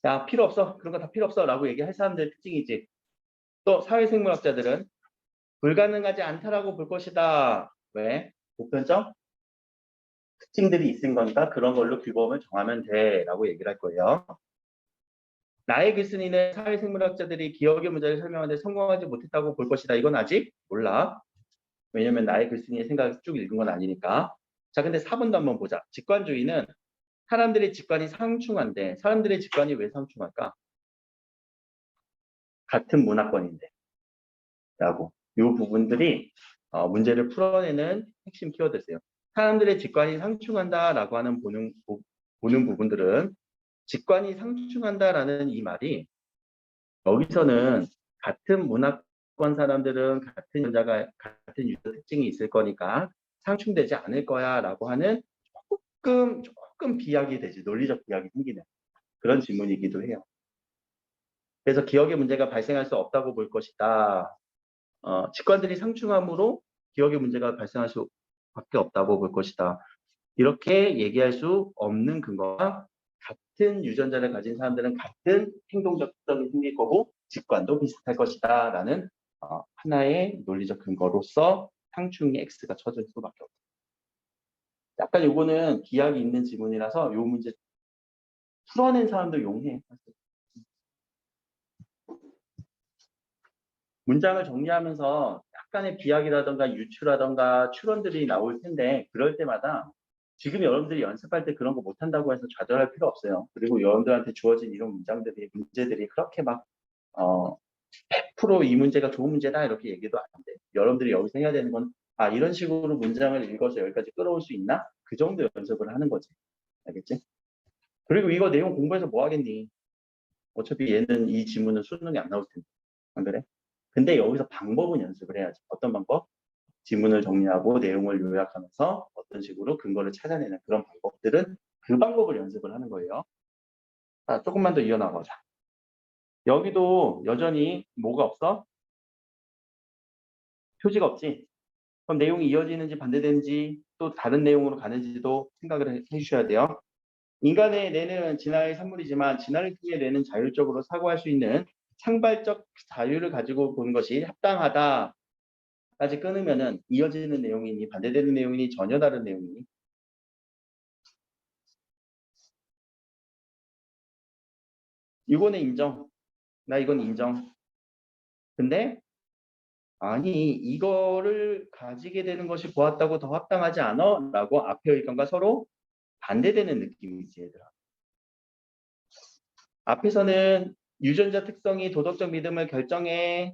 야 필요 없어. 그런 거 다 필요 없어 라고 얘기할 사람들의 특징이지. 또 사회생물학자들은 불가능하지 않다라고 볼 것이다. 왜? 보편적 특징들이 있은 거니까 그런 걸로 규범을 정하면 돼 라고 얘기를 할 거예요. 나의 글쓴이는 사회생물학자들이 기억의 문제를 설명하는데 성공하지 못했다고 볼 것이다. 이건 아직 몰라. 왜냐면 나의 글쓴이의 생각을 쭉 읽은 건 아니니까. 자, 근데 4번도 한번 보자. 직관주의는 사람들의 직관이 상충한데 사람들의 직관이 왜 상충할까? 같은 문화권인데 라고. 이 부분들이 문제를 풀어내는 핵심 키워드세요. 사람들의 직관이 상충한다라고 하는 보는 부분들은 직관이 상충한다라는 이 말이 여기서는 같은 문화권 사람들은 같은 여자가 같은 유전 특징이 있을 거니까 상충되지 않을 거야라고 하는 조금 비약이 되지 논리적 비약이 생기는 그런 질문이기도 해요. 그래서 기억의 문제가 발생할 수 없다고 볼 것이다. 직관들이 상충함으로 기억의 문제가 발생할 수밖에 없다고 볼 것이다. 이렇게 얘기할 수 없는 근거가 같은 유전자를 가진 사람들은 같은 행동적 특성이 생길 거고 직관도 비슷할 것이다 라는 하나의 논리적 근거로서 상충이 X가 쳐질 수밖에 없다. 약간 요거는 기약이 있는 지문이라서 요 문제 풀어낸 사람도 용해. 문장을 정리하면서 약간의 비약이라던가 유추라던가 추론들이 나올 텐데 그럴 때마다 지금 여러분들이 연습할 때 그런 거 못한다고 해서 좌절할 필요 없어요. 그리고 여러분들한테 주어진 이런 문제들이 그렇게 막 100%이 문제가 좋은 문제다 이렇게 얘기도 안 돼. 여러분들이 여기서 해야 되는 건 이런 식으로 문장을 읽어서 여기까지 끌어올 수 있나? 그 정도 연습을 하는 거지. 알겠지? 그리고 이거 내용 공부해서 뭐 하겠니? 어차피 얘는 이 지문은 수능이 안 나올 텐데. 안 그래? 근데 여기서 방법은 연습을 해야지. 어떤 방법? 지문을 정리하고 내용을 요약하면서 어떤 식으로 근거를 찾아내는 그런 방법들은 그 방법을 연습을 하는 거예요. 자, 조금만 더 이어나가자. 여기도 여전히 뭐가 없어? 표지가 없지? 그럼 내용이 이어지는지 반대되는지 또 다른 내용으로 가는지도 생각을 해주셔야 돼요. 인간의 뇌는 진화의 산물이지만 진화를 통해 뇌는 자율적으로 사고할 수 있는 상발적 자유를 가지고 보는 것이 합당하다. 까지 끊으면은 이어지는 내용이니 반대되는 내용이니 전혀 다른 내용이니 이거는 인정. 나 이건 인정. 근데 아니 이거를 가지게 되는 것이 보았다고 더 합당하지 않아? 라고 앞의 의견과 서로 반대되는 느낌이지 얘들아. 앞에서는 유전자 특성이 도덕적 믿음을 결정해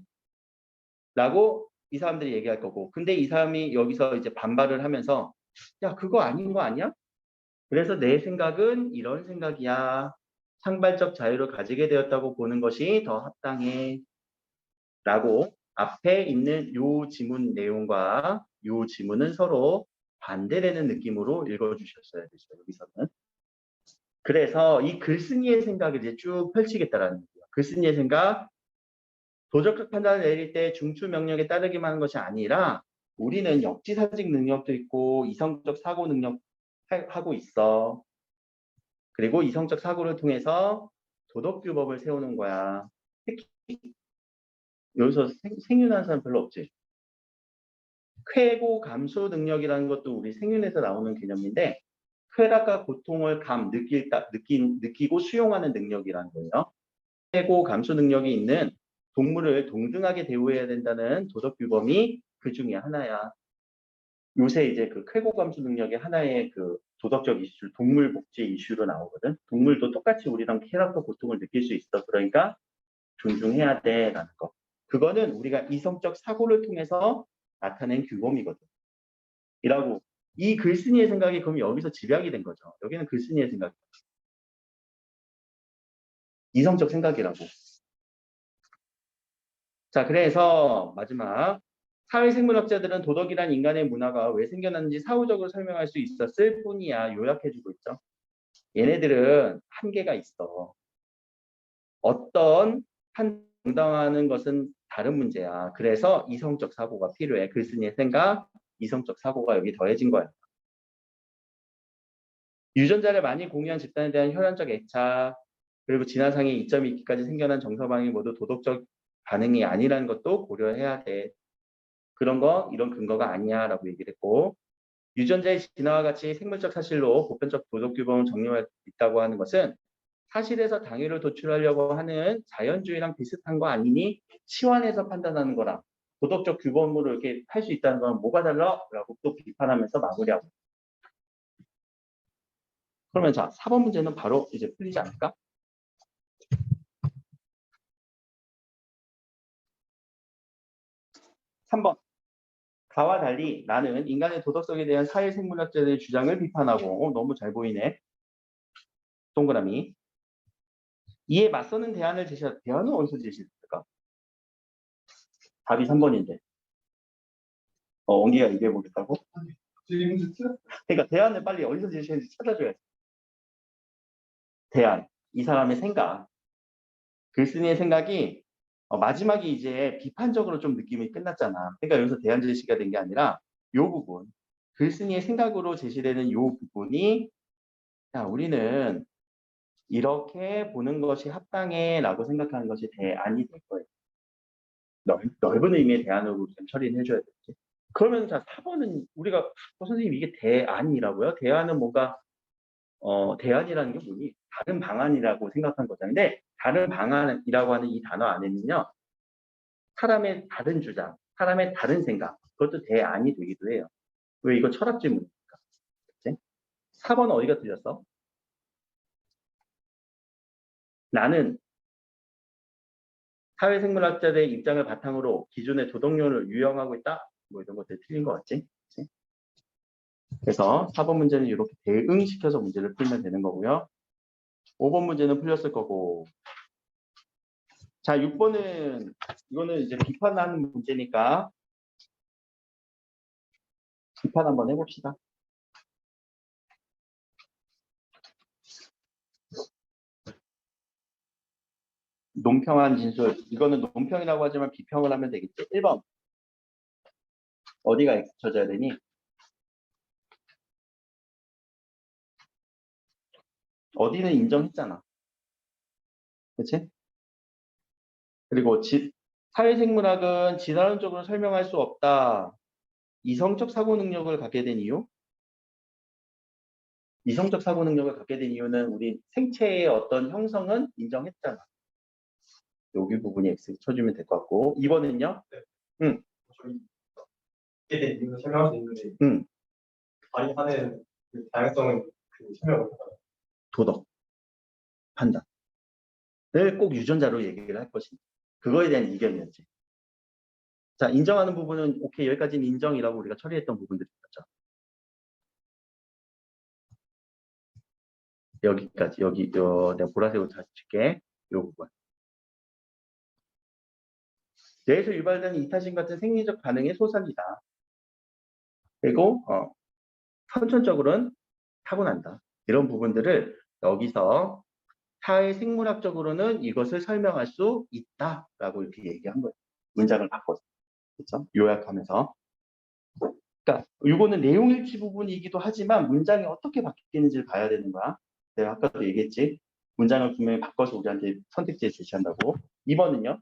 라고 이 사람들이 얘기할 거고 근데 이 사람이 여기서 이제 반발을 하면서 야 그거 아닌 거 아니야? 그래서 내 생각은 이런 생각이야. 상발적 자유를 가지게 되었다고 보는 것이 더 합당해. 라고 앞에 있는 요 지문 내용과 요 지문은 서로 반대되는 느낌으로 읽어주셨어야 되죠. 여기서는. 그래서 이 글쓴이의 생각을 이제 쭉 펼치겠다라는 거예요. 글쓴이의 생각, 도적적 판단을 내릴 때 중추 명령에 따르기만 하는 것이 아니라 우리는 역지사직 능력도 있고 이성적 사고 능력 하고 있어. 그리고 이성적 사고를 통해서 도덕규범을 세우는 거야. 특히 여기서 생윤하는 사람 별로 없지. 쾌고 감수 능력이라는 것도 우리 생윤에서 나오는 개념인데 쾌락과 고통을 느끼고 수용하는 능력이라는 거예요. 쾌고 감수 능력이 있는 동물을 동등하게 대우해야 된다는 도덕규범이 그 중에 하나야. 요새 이제 그 쾌고 감수 능력의 하나의 그 도덕적 이슈, 동물 복지 이슈로 나오거든. 동물도 똑같이 우리랑 쾌락과 고통을 느낄 수 있어. 그러니까 존중해야 돼라는 거. 그거는 우리가 이성적 사고를 통해서 나타낸 규범이거든. 이라고 이 글쓴이의 생각이 그럼 여기서 집약이 된 거죠. 여기는 글쓴이의 생각. 이성적 생각이라고. 자, 그래서 마지막 사회생물학자들은 도덕이란 인간의 문화가 왜 생겨났는지 사후적으로 설명할 수 있었을 뿐이야. 요약해주고 있죠. 얘네들은 한계가 있어. 어떤 한 정당화하는 것은 다른 문제야. 그래서 이성적 사고가 필요해. 글쓴이의 생각, 이성적 사고가 여기 더해진 거야. 유전자를 많이 공유한 집단에 대한 혈연적 애착, 그리고 진화상의 이점이 있기까지 생겨난 정서방이 모두 도덕적 반응이 아니라는 것도 고려해야 돼. 그런 거 이런 근거가 아니야 라고 얘기를 했고, 유전자의 진화와 같이 생물적 사실로 보편적 도덕 규범을 정리할 수 있다고 하는 것은 사실에서 당위를 도출하려고 하는 자연주의랑 비슷한 거 아니니 치환해서 판단하는 거랑 도덕적 규범으로 이렇게 할 수 있다는 건 뭐가 달라? 라고 또 비판하면서 마무리하고. 그러면 자, 4번 문제는 바로 이제 풀리지 않을까? 3번. 가와 달리 나는 인간의 도덕성에 대한 사회생물학자들의 주장을 비판하고 너무 잘 보이네. 동그라미. 이에 맞서는 대안을 제시한 대안은 어디서 제시했을까? 답이 3번인데. 원기가 얘기해 보겠다고? 그러니까 대안을 빨리 어디서 제시했는지 찾아줘야지. 대안. 이 사람의 생각. 글쓴이의 생각이 마지막에 이제 비판적으로 좀 느낌이 끝났잖아. 그러니까 여기서 대안 제시가 된 게 아니라 요 부분. 글쓴이의 생각으로 제시되는 요 부분이 야, 우리는 이렇게 보는 것이 합당해 라고 생각하는 것이 대안이 될 거예요. 넓은 의미의 대안으로 좀 처리를 해줘야 되지. 그러면 자, 4번은 우리가 선생님 이게 대안이라고요? 대안은 뭔가 대안이라는 게 뭐니? 다른 방안이라고 생각한 거잖아요. 근데 다른 방안이라고 하는 이 단어 안에는요. 사람의 다른 주장, 사람의 다른 생각, 그것도 대안이 되기도 해요. 왜 이거 철학 질문이니까. 그치? 4번 어디가 틀렸어? 나는 사회생물학자들의 입장을 바탕으로 기존의 도덕론을 유형하고 있다? 뭐 이런 것들 틀린 것 같지? 그치? 그래서 4번 문제는 이렇게 대응시켜서 문제를 풀면 되는 거고요. 5번 문제는 풀렸을 거고. 자, 6번은 이거는 이제 비판하는 문제니까 비판 한번 해봅시다. 논평한 진술. 이거는 논평이라고 하지만 비평을 하면 되겠지. 1번. 어디가 X 쳐져야 되니? 어디는 인정했잖아. 그치? 그리고 사회생물학은 진화론적으로 설명할 수 없다. 이성적 사고 능력을 갖게 된 이유? 이성적 사고 능력을 갖게 된 이유는 우리 생체의 어떤 형성은 인정했잖아. 여기 부분이 X 쳐주면 될 것 같고. 2번은요? 네. 응. 저희 이게 된 이유는 설명할 수 있는데 응. 발휘하는 그 다양성은 그 설명 못하잖아요. 도덕, 판단을 꼭 유전자로 얘기를 할 것이니. 그거에 대한 이견이었지. 자, 인정하는 부분은 오케이, 여기까지는 인정이라고 우리가 처리했던 부분들이 있었죠. 여기까지, 내가 보라색으로 다시 칠게. 이 부분. 뇌에서 유발되는 이타심 같은 생리적 반응의 소산이다. 그리고 선천적으로는 타고난다. 이런 부분들을 여기서 사회생물학적으로는 이것을 설명할 수 있다라고 이렇게 얘기한 거예요. 문장을 바꿔서. 그렇죠? 요약하면서. 그러니까 이거는 내용일치 부분이기도 하지만 문장이 어떻게 바뀌는지를 봐야 되는 거야. 내가 아까도 얘기했지. 문장을 분명히 바꿔서 우리한테 선택지에 제시한다고. 2번은요.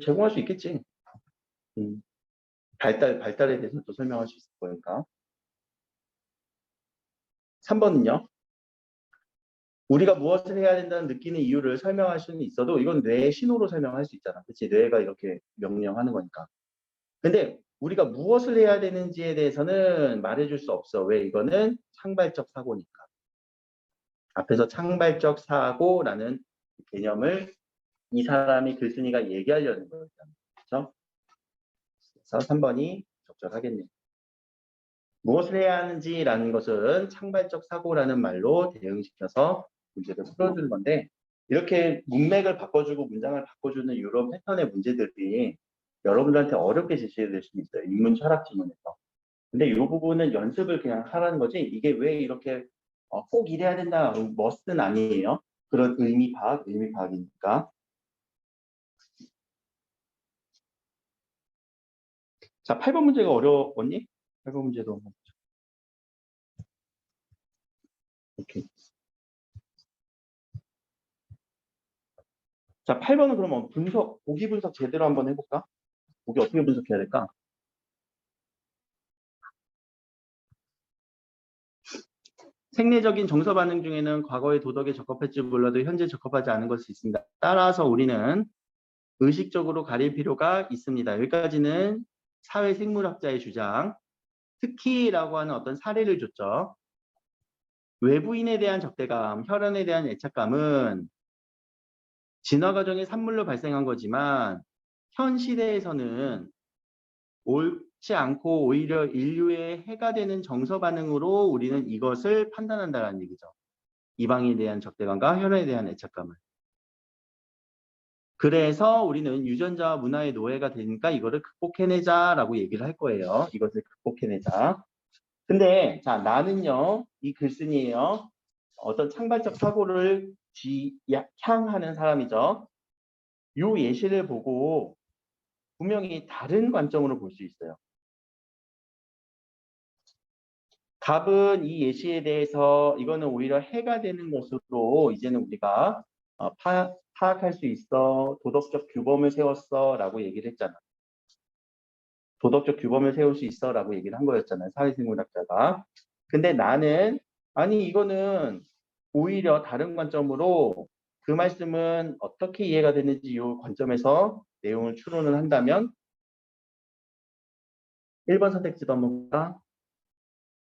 제공할 수 있겠지. 발달에 대해서 또 설명할 수 있을 거니까. 3번은요. 우리가 무엇을 해야 된다는 느끼는 이유를 설명할 수는 있어도 이건 뇌의 신호로 설명할 수 있잖아. 그치? 뇌가 이렇게 명령하는 거니까. 근데 우리가 무엇을 해야 되는지에 대해서는 말해줄 수 없어. 왜? 이거는 창발적 사고니까. 앞에서 창발적 사고라는 개념을 이 사람이 글쓴이가 얘기하려는 거예요. 그렇죠? 그래서 3번이 적절하겠네요. 무엇을 해야 하는지라는 것은 창발적 사고라는 말로 대응시켜서 문제를 풀어주는 건데 이렇게 문맥을 바꿔주고 문장을 바꿔주는 이런 패턴의 문제들이 여러분들한테 어렵게 제시될 수도 있어요. 인문 철학 지문에서. 근데 이 부분은 연습을 그냥 하라는 거지 이게 왜 이렇게 꼭 이래야 된다, 머스는 아니에요. 그런 의미 파악이니까. 자, 8번 문제가 어려웠니? 8번 문제도 한번 보자. 오케이. 자, 8번은 그러면 보기 분석 제대로 한번 해볼까? 보기 어떻게 분석해야 될까? 생리적인 정서 반응 중에는 과거의 도덕에 적합할지 몰라도 현재 적합하지 않은 것이 있습니다. 따라서 우리는 의식적으로 가릴 필요가 있습니다. 여기까지는 사회생물학자의 주장, 특히라고 하는 어떤 사례를 줬죠. 외부인에 대한 적대감, 혈연에 대한 애착감은 진화 과정의 산물로 발생한 거지만 현 시대에서는 옳지 않고 오히려 인류의 해가 되는 정서 반응으로 우리는 이것을 판단한다는 얘기죠. 이방인에 대한 적대감과 혈연에 대한 애착감을. 그래서 우리는 유전자와 문화의 노예가 되니까 이거를 극복해내자라고 얘기를 할 거예요. 이것을 극복해내자. 근데 자 나는요 이 글쓴이에요. 어떤 창발적 사고를 향하는 사람이죠. 요 예시를 보고 분명히 다른 관점으로 볼 수 있어요. 갑은 이 예시에 대해서 이거는 오히려 해가 되는 것으로 이제는 우리가 파악할 수 있어. 도덕적 규범을 세웠어 라고 얘기를 했잖아. 도덕적 규범을 세울 수 있어 라고 얘기를 한 거였잖아요. 사회생물학자가. 근데 나는 아니 이거는 오히려 다른 관점으로 그 말씀은 어떻게 이해가 되는지 이 관점에서 내용을 추론을 한다면 1번 선택지도 한번 볼까?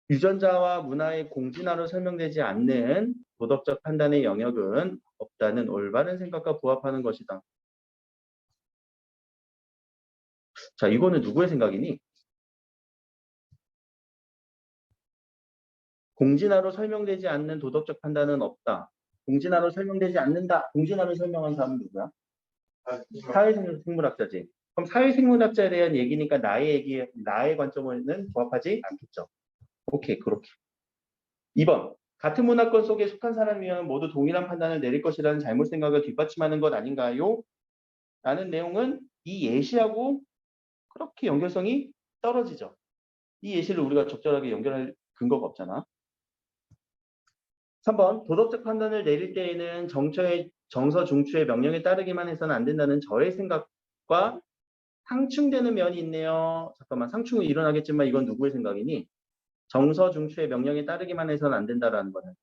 유전자와 문화의 공진화로 설명되지 않는 도덕적 판단의 영역은 없다는 올바른 생각과 부합하는 것이다. 자, 이거는 누구의 생각이니? 공진화로 설명되지 않는 도덕적 판단은 없다. 공진화로 설명되지 않는다. 공진화를 설명한 사람은 누구야? 사회생물학자지. 그럼 사회생물학자에 대한 얘기니까 나의 관점에는 부합하지 않겠죠. 오케이, 그렇게. 2번. 같은 문화권 속에 속한 사람이면 모두 동일한 판단을 내릴 것이라는 잘못 생각을 뒷받침하는 것 아닌가요? 라는 내용은 이 예시하고 그렇게 연결성이 떨어지죠. 이 예시를 우리가 적절하게 연결할 근거가 없잖아. 3번. 도덕적 판단을 내릴 때에는 정서 중추의 명령에 따르기만 해서는 안 된다는 저의 생각과 상충되는 면이 있네요. 잠깐만, 상충은 일어나겠지만 이건 누구의 생각이니? 정서 중추의 명령에 따르기만 해서는 안 된다라는 거는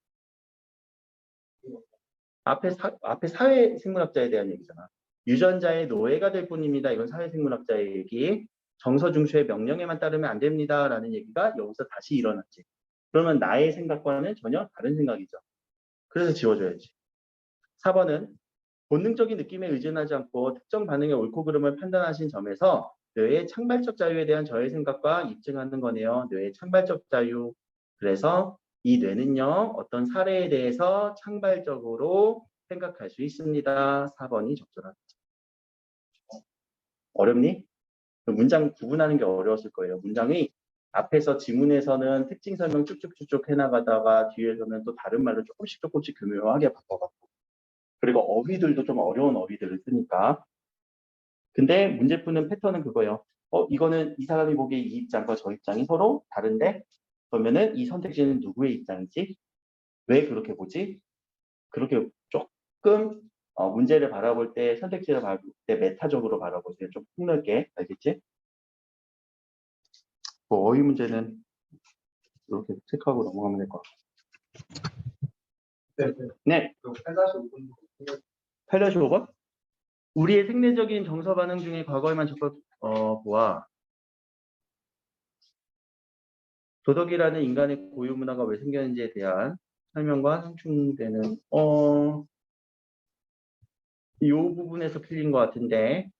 앞에 사회생물학자에 대한 얘기잖아. 유전자의 노예가 될 뿐입니다. 이건 사회생물학자의 얘기. 정서 중추의 명령에만 따르면 안 됩니다라는 얘기가 여기서 다시 일어났지. 그러면 나의 생각과는 전혀 다른 생각이죠. 그래서 지워줘야지. 4번은 본능적인 느낌에 의존하지 않고 특정 반응의 옳고 그름을 판단하신 점에서 뇌의 창발적 자유에 대한 저의 생각과 입증하는 거네요. 뇌의 창발적 자유. 그래서 이 뇌는요. 어떤 사례에 대해서 창발적으로 생각할 수 있습니다. 4번이 적절합니다. 어렵니? 문장 구분하는 게 어려웠을 거예요. 문장이 앞에서 지문에서는 특징 설명 쭉쭉쭉쭉 해나가다가 뒤에서는 또 다른 말을 조금씩 교묘하게 바꿔갖고 그리고 어휘들도 좀 어려운 어휘들을 쓰니까 근데 문제 푸는 패턴은 그거예요. 이거는 이 사람이 보기에 이 입장과 저 입장이 서로 다른데 그러면은 이 선택지는 누구의 입장이지? 왜 그렇게 보지? 그렇게 조금 문제를 바라볼 때 선택지를 바라볼 때 메타적으로 바라보세요. 좀 폭넓게 알겠지? 뭐 어휘 문제는 이렇게 체크하고 넘어가면 될 것 같아요. 네. 네. 8-5분. 8-5번? 우리의 생리적인 정서 반응 중에 과거에만 적극 보아. 도덕이라는 인간의 고유 문화가 왜 생겼는지에 대한 설명과 상충되는 이 부분에서 틀린 것 같은데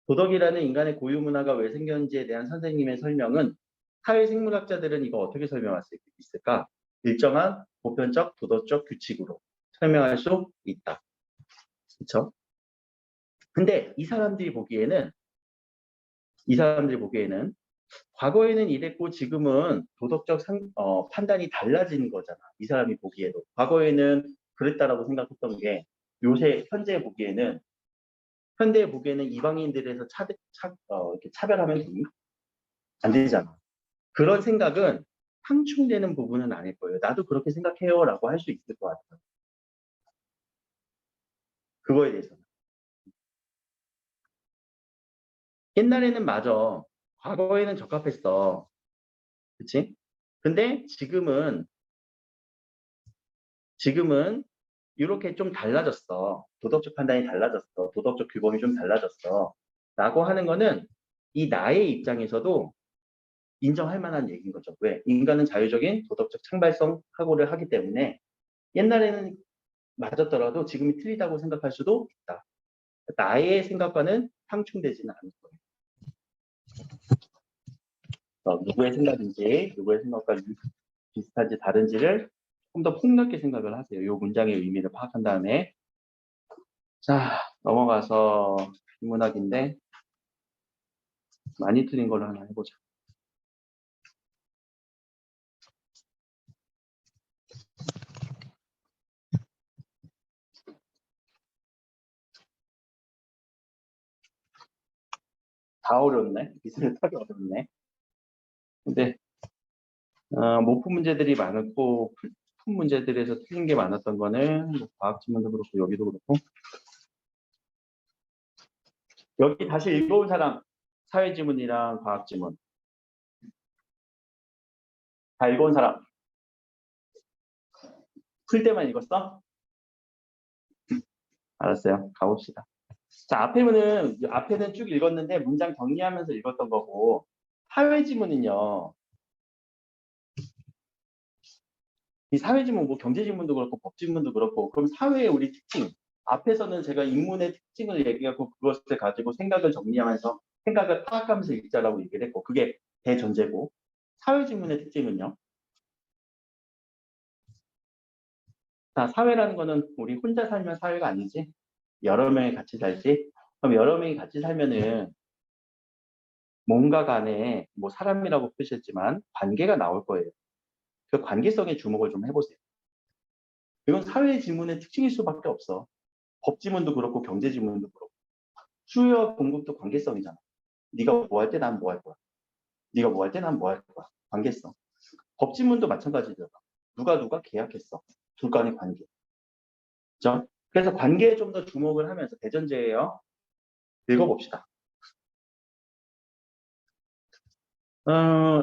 도덕이라는 인간의 고유 문화가 왜 생겼는지에 대한 선생님의 설명은 사회생물학자들은 이거 어떻게 설명할 수 있을까? 일정한 보편적 도덕적 규칙으로 설명할 수 있다. 그렇죠? 근데 이 사람들이 보기에는 과거에는 이랬고 지금은 도덕적 판단이 달라진 거잖아. 이 사람이 보기에도. 과거에는 그랬다라고 생각했던 게 현재 보기에는 이방인들에서 이렇게 차별하면 되니? 안 되잖아. 그런 생각은 상충되는 부분은 아닐 거예요. 나도 그렇게 생각해요 라고 할 수 있을 것 같아요. 그거에 대해서는. 옛날에는 맞아. 과거에는 적합했어. 그치? 근데 지금은 이렇게 좀 달라졌어. 도덕적 판단이 달라졌어. 도덕적 규범이 좀 달라졌어. 라고 하는 거는 이 나의 입장에서도 인정할 만한 얘기인 거죠. 왜? 인간은 자유적인 도덕적 창발성 사고를 하기 때문에 옛날에는 맞았더라도 지금이 틀리다고 생각할 수도 있다. 나의 생각과는 상충되지는 않을 거예요. 누구의 생각인지, 누구의 생각과 비슷한지 다른지를 좀 더 폭넓게 생각을 하세요. 이 문장의 의미를 파악한 다음에. 자, 넘어가서 인문학인데 많이 틀린 걸로 하나 해보자. 다 어렵네. 비슷하게 어렵네. 근데 모품 문제들이 많고 품 문제들에서 틀린 게 많았던 거는 과학 지문도 그렇고 여기도 그렇고. 여기 다시 읽어온 사람 사회 지문이랑 과학 지문 다 읽어온 사람 풀 때만 읽었어? 알았어요. 가봅시다. 자, 앞에는 쭉 읽었는데 문장 정리하면서 읽었던 거고 사회 지문은요. 이 사회 지문 뭐 경제 지문도 그렇고 법 지문도 그렇고 그럼 사회의 우리 특징 앞에서는 제가 인문의 특징을 얘기하고 그것을 가지고 생각을 정리하면서 생각을 파악하면서 읽자라고 얘기를 했고 그게 대전제고 사회 지문의 특징은요. 자, 사회라는 거는 우리 혼자 살면 사회가 아니지. 여러 명이 같이 살지. 그럼 여러 명이 같이 살면은 뭔가 간에 뭐 사람이라고 표시했지만 관계가 나올 거예요. 그 관계성에 주목을 좀 해보세요. 이건 사회 지문의 특징일 수밖에 없어. 법 지문도 그렇고 경제 지문도 그렇고 수요와 공급도 관계성이잖아. 네가 뭐 할 때 난 뭐 할 거야. 네가 뭐 할 때 난 뭐 할 거야. 관계성. 법 지문도 마찬가지잖아. 누가 계약했어. 둘 간의 관계. 그죠? 그래서 관계에 좀 더 주목을 하면서 대전제예요. 읽어봅시다.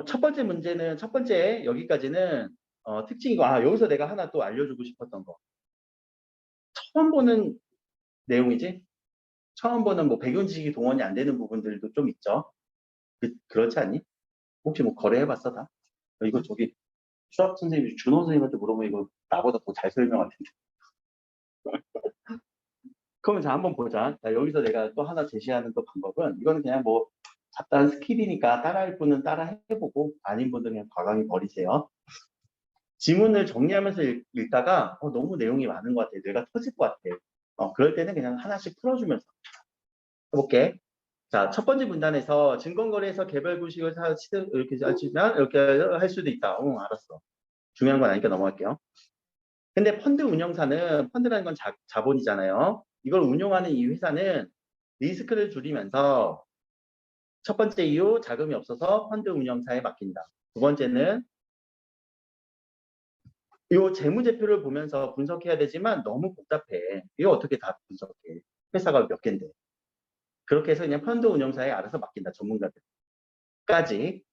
첫 번째 여기까지는 특징이고 여기서 내가 하나 또 알려주고 싶었던 거. 처음 보는 내용이지? 처음 보는 뭐 배경 지식이 동원이 안 되는 부분들도 좀 있죠. 그렇지 않니? 혹시 뭐 거래해봤어 다? 이거 저기 수학 선생님, 준호 선생님한테 물어보면 이거 나보다 더 잘 설명할 텐데. 그러면 자 한번 보자. 자, 여기서 내가 또 하나 제시하는 또 방법은 이거는 그냥 뭐 잡다한 스킬이니까 따라할 분은 따라 해보고 아닌 분들은 그냥 과감히 버리세요. 지문을 정리하면서 읽다가 너무 내용이 많은 것 같아. 뇌가 터질 것 같아. 그럴 때는 그냥 하나씩 풀어주면서 해볼게. 자, 첫 번째 문단에서 증권거래에서 개별 구식을 이렇게 하시면 이렇게 할 수도 있다. 알았어. 중요한 건 아니니까 넘어갈게요. 근데 펀드라는 건 자본이잖아요. 이걸 운용하는 이 회사는 리스크를 줄이면서 첫 번째 이유 자금이 없어서 펀드 운영사에 맡긴다. 두 번째는 이 재무제표를 보면서 분석해야 되지만 너무 복잡해. 이거 어떻게 다 분석해. 회사가 몇 개인데. 그렇게 해서 그냥 펀드 운영사에 알아서 맡긴다. 전문가들까지.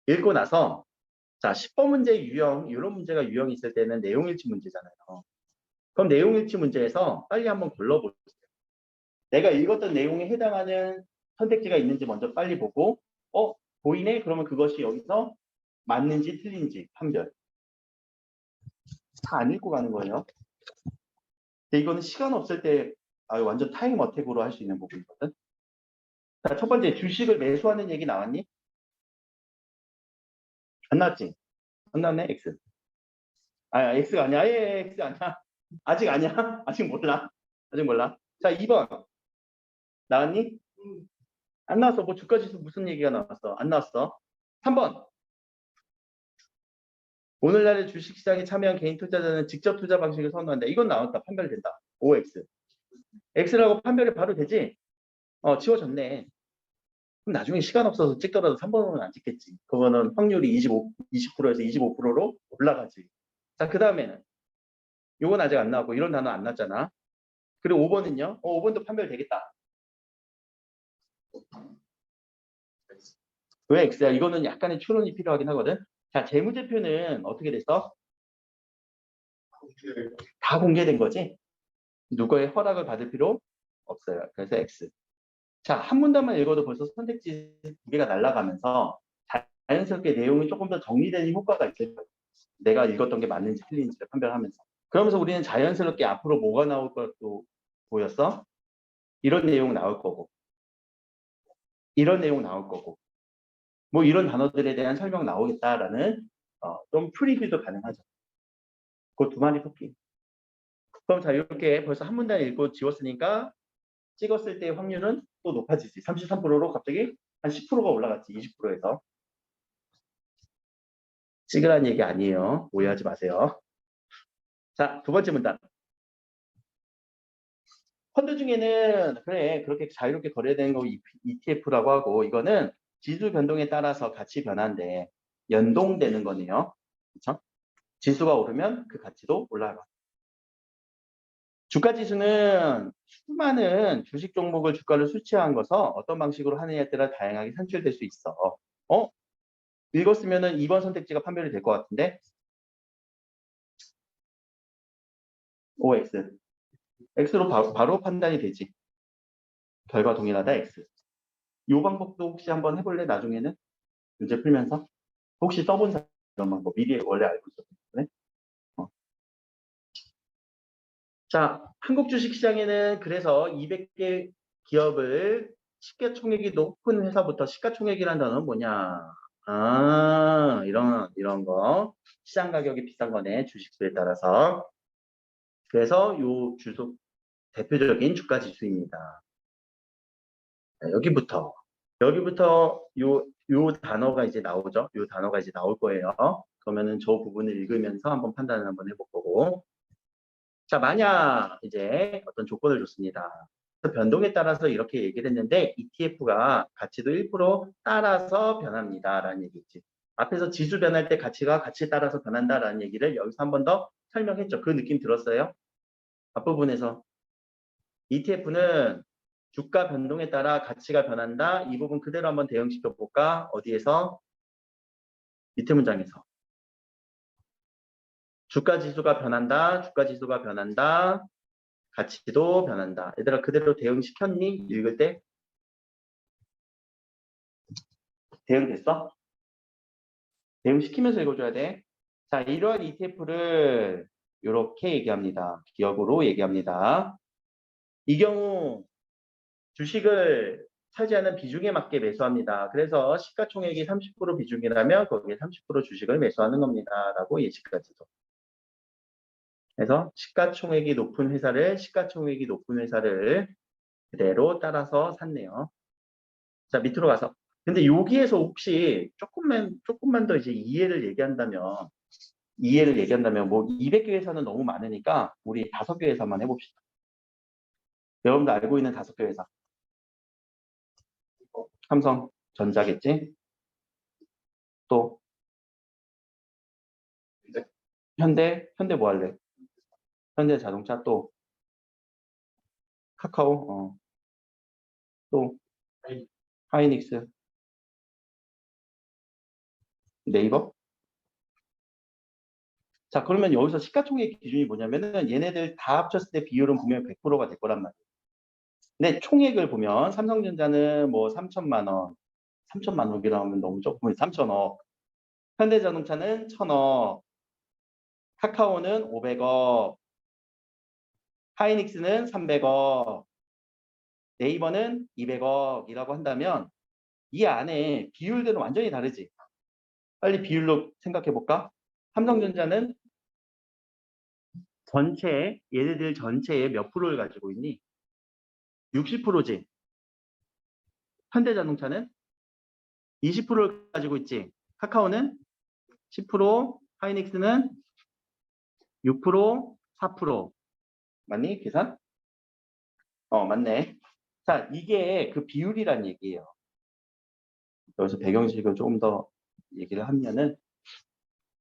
읽고 나서 자 10번 문제 유형 이런 문제가 유형이 있을 때는 내용일치 문제잖아요. 그럼 내용일치 문제에서 빨리 한번 골라보세요. 내가 읽었던 내용에 해당하는 선택지가 있는지 먼저 빨리 보고 보이네? 그러면 그것이 여기서 맞는지 틀린지 판별. 다 안 읽고 가는 거예요. 근데 이거는 시간 없을 때 완전 타임 어택으로 할 수 있는 부분이거든. 자, 첫 번째 주식을 매수하는 얘기 나왔니? 안 나왔지? 안 나왔네? X. X가 아니야. X 아니야. 아직 아니야. 아직 몰라. 아직 몰라. 자, 2번. 나왔니? 안 나왔어. 뭐 주가지수 무슨 얘기가 나왔어? 안 나왔어. 3번. 오늘날의 주식시장에 참여한 개인 투자자는 직접 투자 방식을 선호한다. 이건 나왔다. 판별된다. OX. X라고 판별이 바로 되지? 지워졌네. 그럼 나중에 시간 없어서 찍더라도 3번은 안 찍겠지. 그거는 확률이 20%에서 25%로 올라가지. 자, 그 다음에는 요건 아직 안 나왔고 이런 단어 안 나왔잖아. 그리고 5번은요? 5번도 판별되겠다. 왜 X야? 이거는 약간의 추론이 필요하긴 하거든. 자, 재무제표는 어떻게 됐어? 다 공개된 거지? 누구의 허락을 받을 필요 없어요. 그래서 X. 자, 한 문단만 읽어도 벌써 선택지 2개가 날아가면서 자연스럽게 내용이 조금 더 정리되는 효과가 있을 거예요. 내가 읽었던 게 맞는지 틀린지를 판별하면서. 그러면서 우리는 자연스럽게 앞으로 뭐가 나올 것도 보였어? 이런 내용 나올 거고, 이런 내용 나올 거고, 뭐 이런 단어들에 대한 설명 나오겠다라는 좀 프리뷰도 가능하죠. 그 두 마리 토끼. 그럼 자, 이렇게 벌써 한 문단 읽고 지웠으니까 찍었을 때 확률은 또 높아지지. 33%로 갑자기 한 10%가 올라갔지. 20%에서. 찍으라는 얘기 아니에요. 오해하지 마세요. 자, 두 번째 문단. 펀드 중에는 그래 그렇게 자유롭게 거래되는 거 ETF라고 하고 이거는 지수 변동에 따라서 가치 변화인데 연동되는 거네요. 그렇죠? 지수가 오르면 그 가치도 올라가. 주가 지수는 수많은 주식 종목을 주가를 수치화한 것서 어떤 방식으로 하느냐에 따라 다양하게 산출될 수 있어. 읽었으면은 2번 선택지가 판별이 될 것 같은데 OX. X로 바로 판단이 되지. 결과 동일하다 X. 이 방법도 혹시 한번 해볼래? 나중에는 문제 풀면서 혹시 써본 사람 이런 방법 미리 원래 알고 있었기 때문에. 자, 한국 주식시장에는 그래서 200개 기업을 시가총액이 높은 회사부터 시가총액이라는 단어는 뭐냐? 이런 거 시장 가격이 비싼 거네 주식수에 따라서. 그래서 요 주속 대표적인 주가 지수입니다. 자, 여기부터 요 단어가 이제 나오죠. 요 단어가 이제 나올 거예요. 그러면은 저 부분을 읽으면서 한번 판단을 한번 해볼 거고. 자, 만약 이제 어떤 조건을 줬습니다. 변동에 따라서 이렇게 얘기를 했는데 ETF가 가치도 1% 따라서 변합니다. 라는 얘기지. 앞에서 지수 변할 때 가치가 가치에 따라서 변한다라는 얘기를 여기서 한 번 더 설명했죠. 그 느낌 들었어요? 앞부분에서 ETF는 주가 변동에 따라 가치가 변한다. 이 부분 그대로 한번 대응시켜 볼까? 어디에서? 밑에 문장에서. 주가 지수가 변한다. 주가 지수가 변한다. 가치도 변한다. 얘들아 그대로 대응시켰니? 읽을 때? 대응됐어? 대응시키면서 읽어줘야 돼. 자, 이러한 ETF를 이렇게 얘기합니다. 기업으로 얘기합니다. 이 경우 주식을 차지하는 비중에 맞게 매수합니다. 그래서 시가총액이 30% 비중이라면 거기에 30% 주식을 매수하는 겁니다. 라고 예시까지도. 그래서 시가총액이 높은 회사를 그대로 따라서 샀네요. 자, 밑으로 가서. 근데 여기에서 혹시 조금만 더 이제 이해를 얘기한다면 뭐 200개 회사는 너무 많으니까 우리 5개 회사만 해봅시다. 여러분도 알고 있는 5개 회사. 삼성전자겠지? 또 현대 뭐 할래? 현대자동차 또 카카오 또 하이닉스 네이버? 자, 그러면 여기서 시가총액 기준이 뭐냐면은 얘네들 다 합쳤을 때 비율은 분명 100%가 될 거란 말이에요. 근데 총액을 보면 삼성전자는 뭐 3천만 원, 3천만 원이라고 하면 너무 조금 3천억, 현대자동차는 1천억, 카카오는 500억, 하이닉스는 300억, 네이버는 200억이라고 한다면 이 안에 비율들은 완전히 다르지. 빨리 비율로 생각해 볼까? 삼성전자는 전체, 얘네들 전체의 몇 프로를 가지고 있니? 60%지. 현대자동차는 20%를 가지고 있지. 카카오는 10%, 하이닉스는 6%, 4%. 맞니? 계산? 맞네. 자, 이게 그 비율이란 얘기예요. 여기서 배경식을 조금 더 얘기를 하면은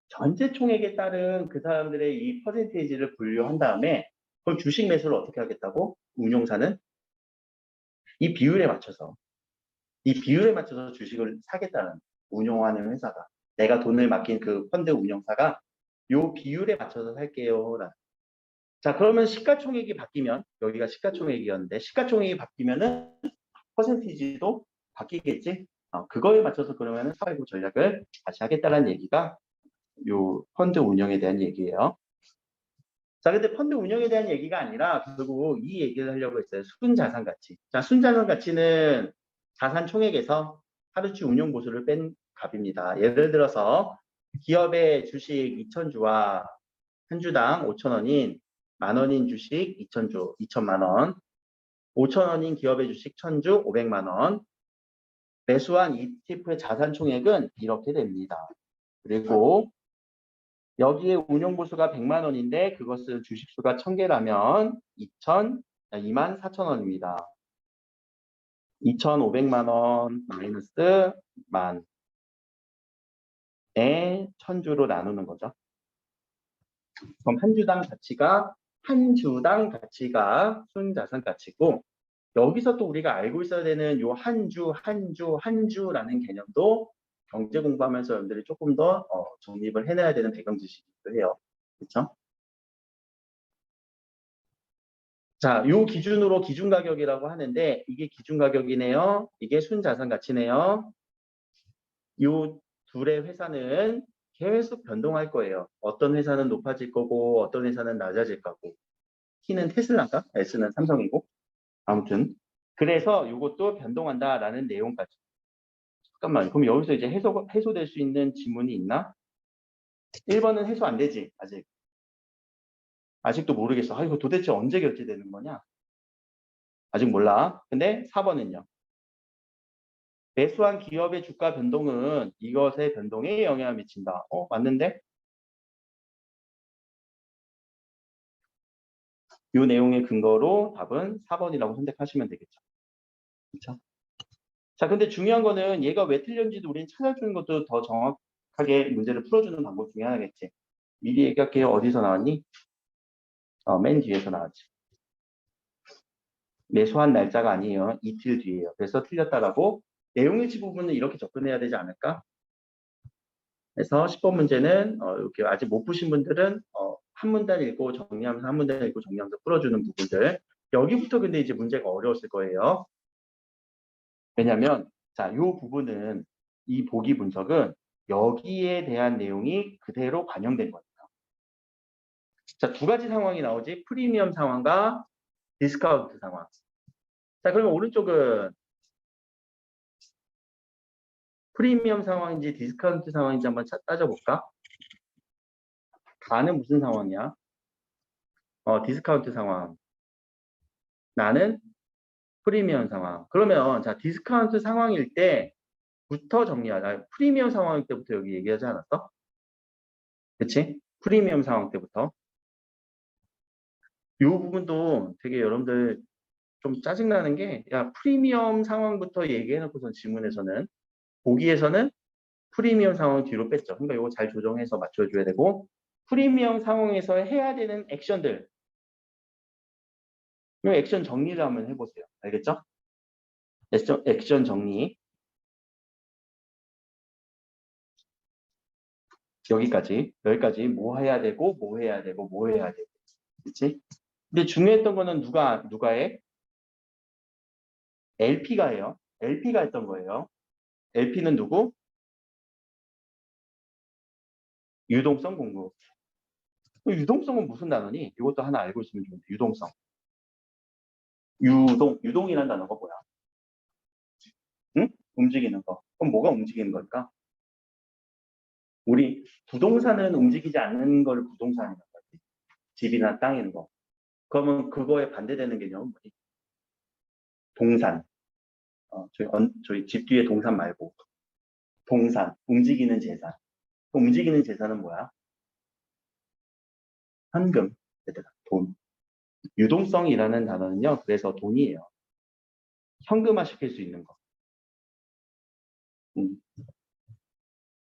전체 총액에 따른 그 사람들의 이 퍼센테이지를 분류한 다음에 그럼 주식 매수를 어떻게 하겠다고? 운용사는 이 비율에 맞춰서 주식을 사겠다는 운용하는 회사가 내가 돈을 맡긴 그 펀드 운용사가 요 비율에 맞춰서 살게요. 자, 그러면 시가총액이 바뀌면 여기가 시가총액이었는데 시가총액이 바뀌면은 퍼센티지도 바뀌겠지? 그거에 맞춰서 그러면은 사회부 전략을 다시 하겠다는 얘기가 요 펀드 운영에 대한 얘기예요. 자, 근데 펀드 운영에 대한 얘기가 아니라 결국 이 얘기를 하려고 했어요. 순자산 가치. 자, 순자산 가치는 자산 총액에서 하루치 운용 보수를 뺀 값입니다. 예를 들어서 기업의 주식 2,000주와 한 주당 5,000원인 만 원인 주식 2,000주, 2천만 원, 5,000원인 기업의 주식 1,000주, 500만 원, 매수한 ETF의 자산 총액은 이렇게 됩니다. 그리고 여기에 운용보수가 100만 원인데 그것은 주식수가 1000개라면 2만 4천 원입니다. 2,500만 원 마이너스 만에 1000주로 나누는 거죠. 그럼 한 주당 가치가 순자산 가치고 여기서 또 우리가 알고 있어야 되는 요 한 주라는 개념도 경제 공부하면서 여러분들이 조금 더 정립을 해내야 되는 배경 지식이기도 해요. 그렇죠? 자, 요 기준으로 기준 가격이라고 하는데 이게 기준 가격이네요. 이게 순자산 가치네요. 요 둘의 회사는 계속 변동할 거예요. 어떤 회사는 높아질 거고 어떤 회사는 낮아질 거고. T는 테슬라인가? S는 삼성이고. 아무튼 그래서 이것도 변동한다라는 내용까지. 잠깐만, 그럼 여기서 이제 해소될 수 있는 지문이 있나? 1번은 해소 안 되지, 아직. 아직도 모르겠어. 이거 도대체 언제 결제되는 거냐? 아직 몰라. 근데 4번은요. 매수한 기업의 주가 변동은 이것의 변동에 영향을 미친다. 맞는데? 이 내용의 근거로 답은 4번이라고 선택하시면 되겠죠. 그렇죠? 자, 근데 중요한 거는 얘가 왜 틀렸는지도 우리는 찾아주는 것도 더 정확하게 문제를 풀어주는 방법 중에 하나겠지. 미리 얘기할게요. 어디서 나왔니? 맨 뒤에서 나왔지. 매수한 날짜가 아니에요. 이틀 뒤에요. 그래서 틀렸다라고 내용일치 부분은 이렇게 접근해야 되지 않을까? 그래서 10번 문제는 이렇게 아직 못 푸신 분들은 한 문단 읽고 정리하면서 한 문단 읽고 정리하면서 풀어주는 부분들. 여기부터 근데 이제 문제가 어려웠을 거예요. 왜냐면 자, 이 부분은 이 보기 분석은 여기에 대한 내용이 그대로 반영된 거예요. 자, 두 가지 상황이 나오지. 프리미엄 상황과 디스카운트 상황. 자, 그러면 오른쪽은 프리미엄 상황인지 디스카운트 상황인지 한번 따져볼까? 나는 무슨 상황이야? 디스카운트 상황. 나는 프리미엄 상황. 그러면 자, 디스카운트 상황일 때부터 정리하자. 프리미엄 상황일 때부터 여기 얘기하지 않았어? 그치? 프리미엄 상황 때부터. 이 부분도 되게 여러분들 좀 짜증나는 게, 야, 프리미엄 상황부터 얘기해놓고선 지문에서는, 보기에서는 프리미엄 상황 뒤로 뺐죠. 그러니까 이거 잘 조정해서 맞춰줘야 되고, 프리미엄 상황에서 해야 되는 액션들, 이 액션 정리를 한번 해보세요. 알겠죠? 액션 정리. 여기까지 뭐 해야 되고 뭐 해야 되고 뭐 해야 되고, 그렇지? 근데 중요했던 거는 누가 해? LP가 해요. LP가 했던 거예요. LP는 누구? 유동성 공급. 유동성은 무슨 단어니? 이것도 하나 알고 있으면 좋은데. 유동성. 유동이라는 단어가 뭐야? 응? 움직이는 거. 그럼 뭐가 움직이는 걸까? 우리 부동산은 움직이지 않는 걸 부동산이라고 하지. 집이나 땅이는 거. 그러면 그거에 반대되는 개념은 뭐지? 동산. 저희 집 뒤에 동산 말고 동산, 움직이는 재산. 그 움직이는 재산은 뭐야? 현금, 얘들아, 돈. 유동성이라는 단어는요, 그래서 돈이에요. 현금화 시킬 수 있는 거.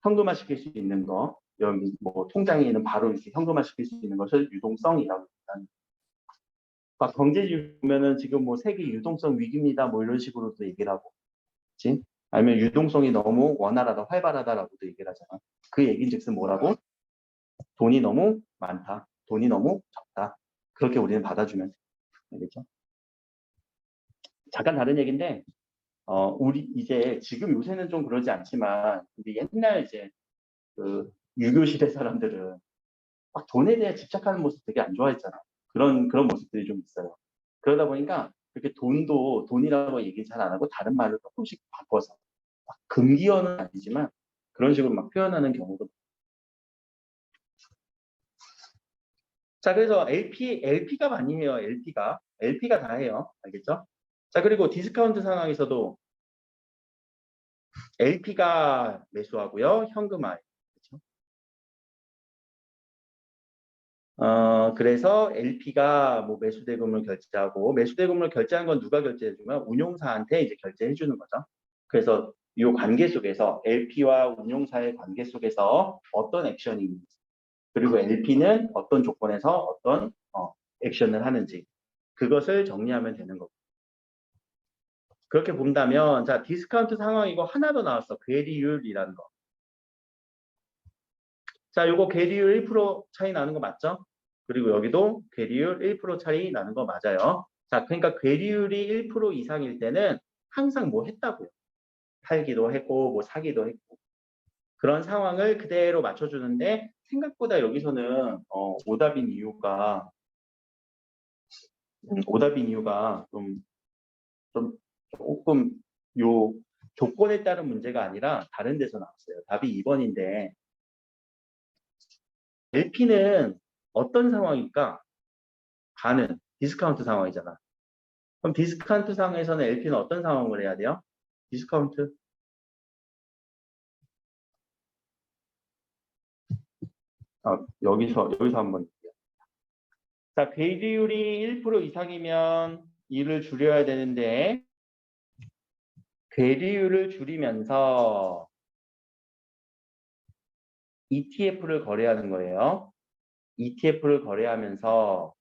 현금화 시킬 수 있는 거. 여기 뭐 통장에 있는 바로 이렇게 현금화 시킬 수 있는 것을 유동성이라고 합니다. 막 경제지 보면은 지금 뭐 세계 유동성 위기입니다. 뭐 이런 식으로도 얘기를 하고, 그렇지? 아니면 유동성이 너무 원활하다, 활발하다라고도 얘기를 하잖아. 그 얘기인즉슨 뭐라고? 돈이 너무 많다, 돈이 너무 적다. 그렇게 우리는 받아주면 돼. 알겠죠? 잠깐 다른 얘기인데, 우리 이제 지금 요새는 좀 그러지 않지만, 우리 옛날 이제 그 유교 시대 사람들은 막 돈에 대해 집착하는 모습 되게 안 좋아했잖아. 그런 모습들이 좀 있어요. 그러다 보니까 그렇게 돈도 돈이라고 얘기 잘 안 하고 다른 말로 조금씩 바꿔서 막 금기어는 아니지만 그런 식으로 막 표현하는 경우도. 자, 그래서 LP가 많이 해요. LP가 다 해요. 알겠죠? 자, 그리고 디스카운트 상황에서도 LP가 매수하고요. 현금화예요. 그렇죠? 그래서 LP가 뭐 매수대금을 결제하고, 매수대금을 결제한 건 누가 결제해주면 운용사한테 이제 결제해주는 거죠. 그래서 이 관계 속에서 LP와 운용사의 관계 속에서 어떤 액션이 있는지, 그리고 LP는 어떤 조건에서 어떤 액션을 하는지, 그것을 정리하면 되는 거고. 그렇게 본다면, 자, 디스카운트 상황이고 하나 더 나왔어. 괴리율이라는 거. 자, 요거 괴리율 1% 차이 나는 거 맞죠? 그리고 여기도 괴리율 1% 차이 나는 거 맞아요. 자, 그러니까 괴리율이 1% 이상일 때는 항상 뭐 했다고요. 팔기도 했고, 뭐 사기도 했고. 그런 상황을 그대로 맞춰주는데, 생각보다 여기서는 오답인 이유가 좀 조금 요 조건에 따른 문제가 아니라 다른 데서 나왔어요. 답이 2번인데, LP는 어떤 상황일까? 반은 디스카운트 상황이잖아. 그럼 디스카운트 상황에서는 LP는 어떤 상황을 해야 돼요? 디스카운트. 여기서 한번 볼게요. 자, 괴리율이 1% 이상이면 이를 줄여야 되는데, 괴리율을 줄이면서 ETF를 거래하는 거예요. ETF를 거래하면서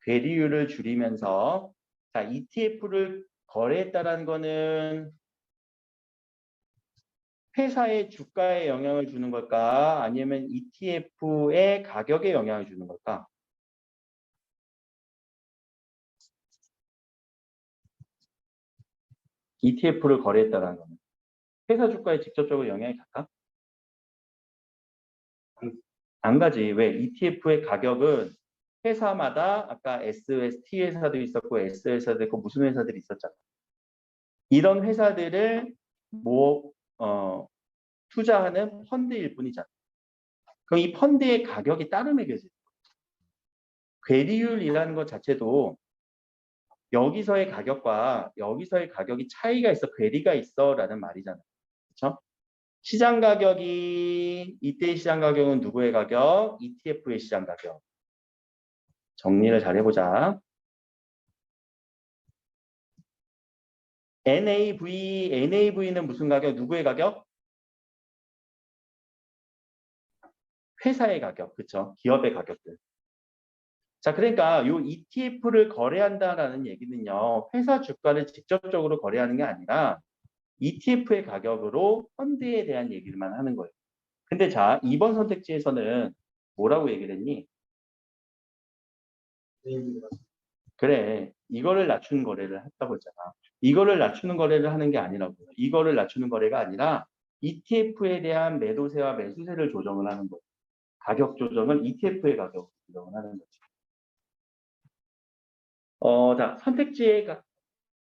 괴리율을 줄이면서, 자, ETF를 거래했다라는 거는 회사의 주가에 영향을 주는 걸까? 아니면 ETF의 가격에 영향을 주는 걸까? ETF를 거래했다라는 거는 회사 주가에 직접적으로 영향이 갈까? 안 가지. 왜? ETF의 가격은 회사마다 아까 SST 회사도 있었고 S 회사도 있고 무슨 회사들이 있었잖아. 이런 회사들을 투자하는 펀드일 뿐이잖아. 그럼 이 펀드의 가격이 따로 매겨져. 괴리율이라는 것 자체도 여기서의 가격과 여기서의 가격이 차이가 있어, 괴리가 있어라는 말이잖아요. 그렇죠? 시장 가격이, 이때의 시장 가격은 누구의 가격? ETF의 시장 가격. 정리를 잘 해보자. NAV는 무슨 가격? 누구의 가격? 회사의 가격, 그렇죠? 기업의 가격들. 자, 그러니까 요 ETF를 거래한다라는 얘기는요, 회사 주가를 직접적으로 거래하는 게 아니라 ETF의 가격으로 펀드에 대한 얘기만 하는 거예요. 근데 자, 2번 선택지에서는 뭐라고 얘기를 했니? 그래, 이거를 낮추는 거래를 했다고 했잖아. 이거를 낮추는 거래를 하는 게 아니라고. 이거를 낮추는 거래가 아니라 ETF에 대한 매도세와 매수세를 조정을 하는 거예요. 가격 조정은 ETF의 가격 조정을 하는 거죠. 자,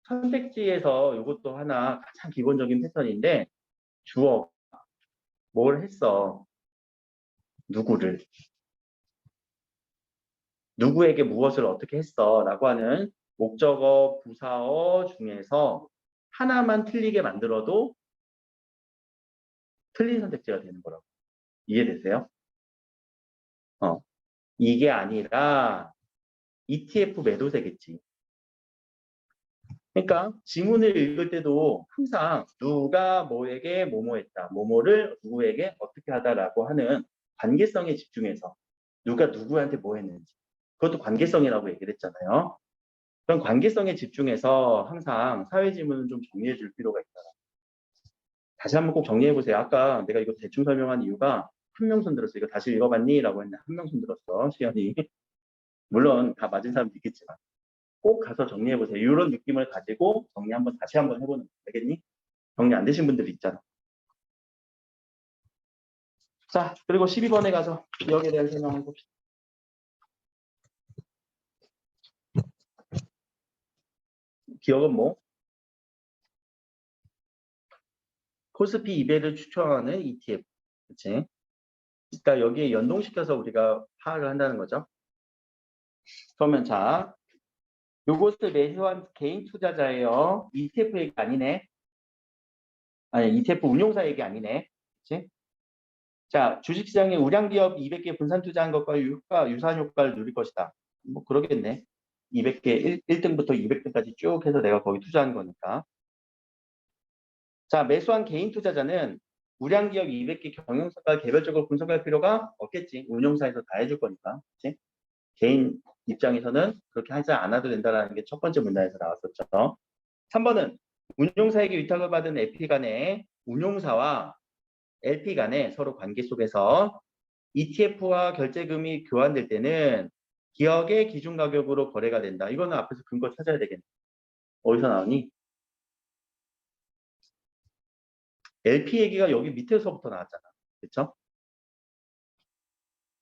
선택지에서 이것도 하나 가장 기본적인 패턴인데, 주어, 뭘 했어? 누구에게 무엇을 어떻게 했어? 라고 하는 목적어, 부사어 중에서 하나만 틀리게 만들어도 틀린 선택지가 되는 거라고. 이해되세요? 이게 아니라 ETF 매도세겠지. 그러니까 지문을 읽을 때도 항상 누가 뭐에게 뭐뭐 했다, 뭐뭐를 누구에게 어떻게 하다라고 하는 관계성에 집중해서 누가 누구한테 뭐 했는지, 그것도 관계성이라고 얘기를 했잖아요. 그런 관계성에 집중해서 항상 사회 지문은 좀 정리해 줄 필요가 있다. 다시 한번 꼭 정리해 보세요. 아까 내가 이거 대충 설명한 이유가 한명손 들었어. 이거 다시 읽어봤니? 라고 했는데 한명손 들었어. 시연이. 물론 다 맞은 사람도 있겠지만 꼭 가서 정리해 보세요. 이런 느낌을 가지고 정리 한번 다시 한번 해보는 거 알겠니? 정리 안 되신 분들 있잖아. 자, 그리고 12번에 가서 기억에 대한 설명을 봅시다. 기억은 뭐? 코스피 200을 추천하는 ETF. 그치? 그러니까 여기에 연동시켜서 우리가 파악을 한다는 거죠. 그러면 자, 요것을 매수한 개인 투자자예요. ETF 얘기 아니네. 아니, ETF 운용사 얘기 아니네. 그치? 자, 주식시장에 우량기업 200개 분산 투자한 것과 유사한 효과를 누릴 것이다. 뭐 그러겠네. 200개 1등부터 200등까지 쭉 해서 내가 거기 투자한 거니까. 자, 매수한 개인 투자자는 우량기업 200개 경영성과를 개별적으로 분석할 필요가 없겠지. 운용사에서 다 해줄 거니까. 그치? 개인 입장에서는 그렇게 하지 않아도 된다는 게 첫 번째 문단에서 나왔었죠. 3번은 운용사에게 위탁을 받은 LP 간의 운용사와 LP 간의 서로 관계 속에서 ETF와 결제금이 교환될 때는 기업의 기준 가격으로 거래가 된다. 이거는 앞에서 근거 찾아야 되겠네. 어디서 나오니? LP 얘기가 여기 밑에서부터 나왔잖아. 그렇죠?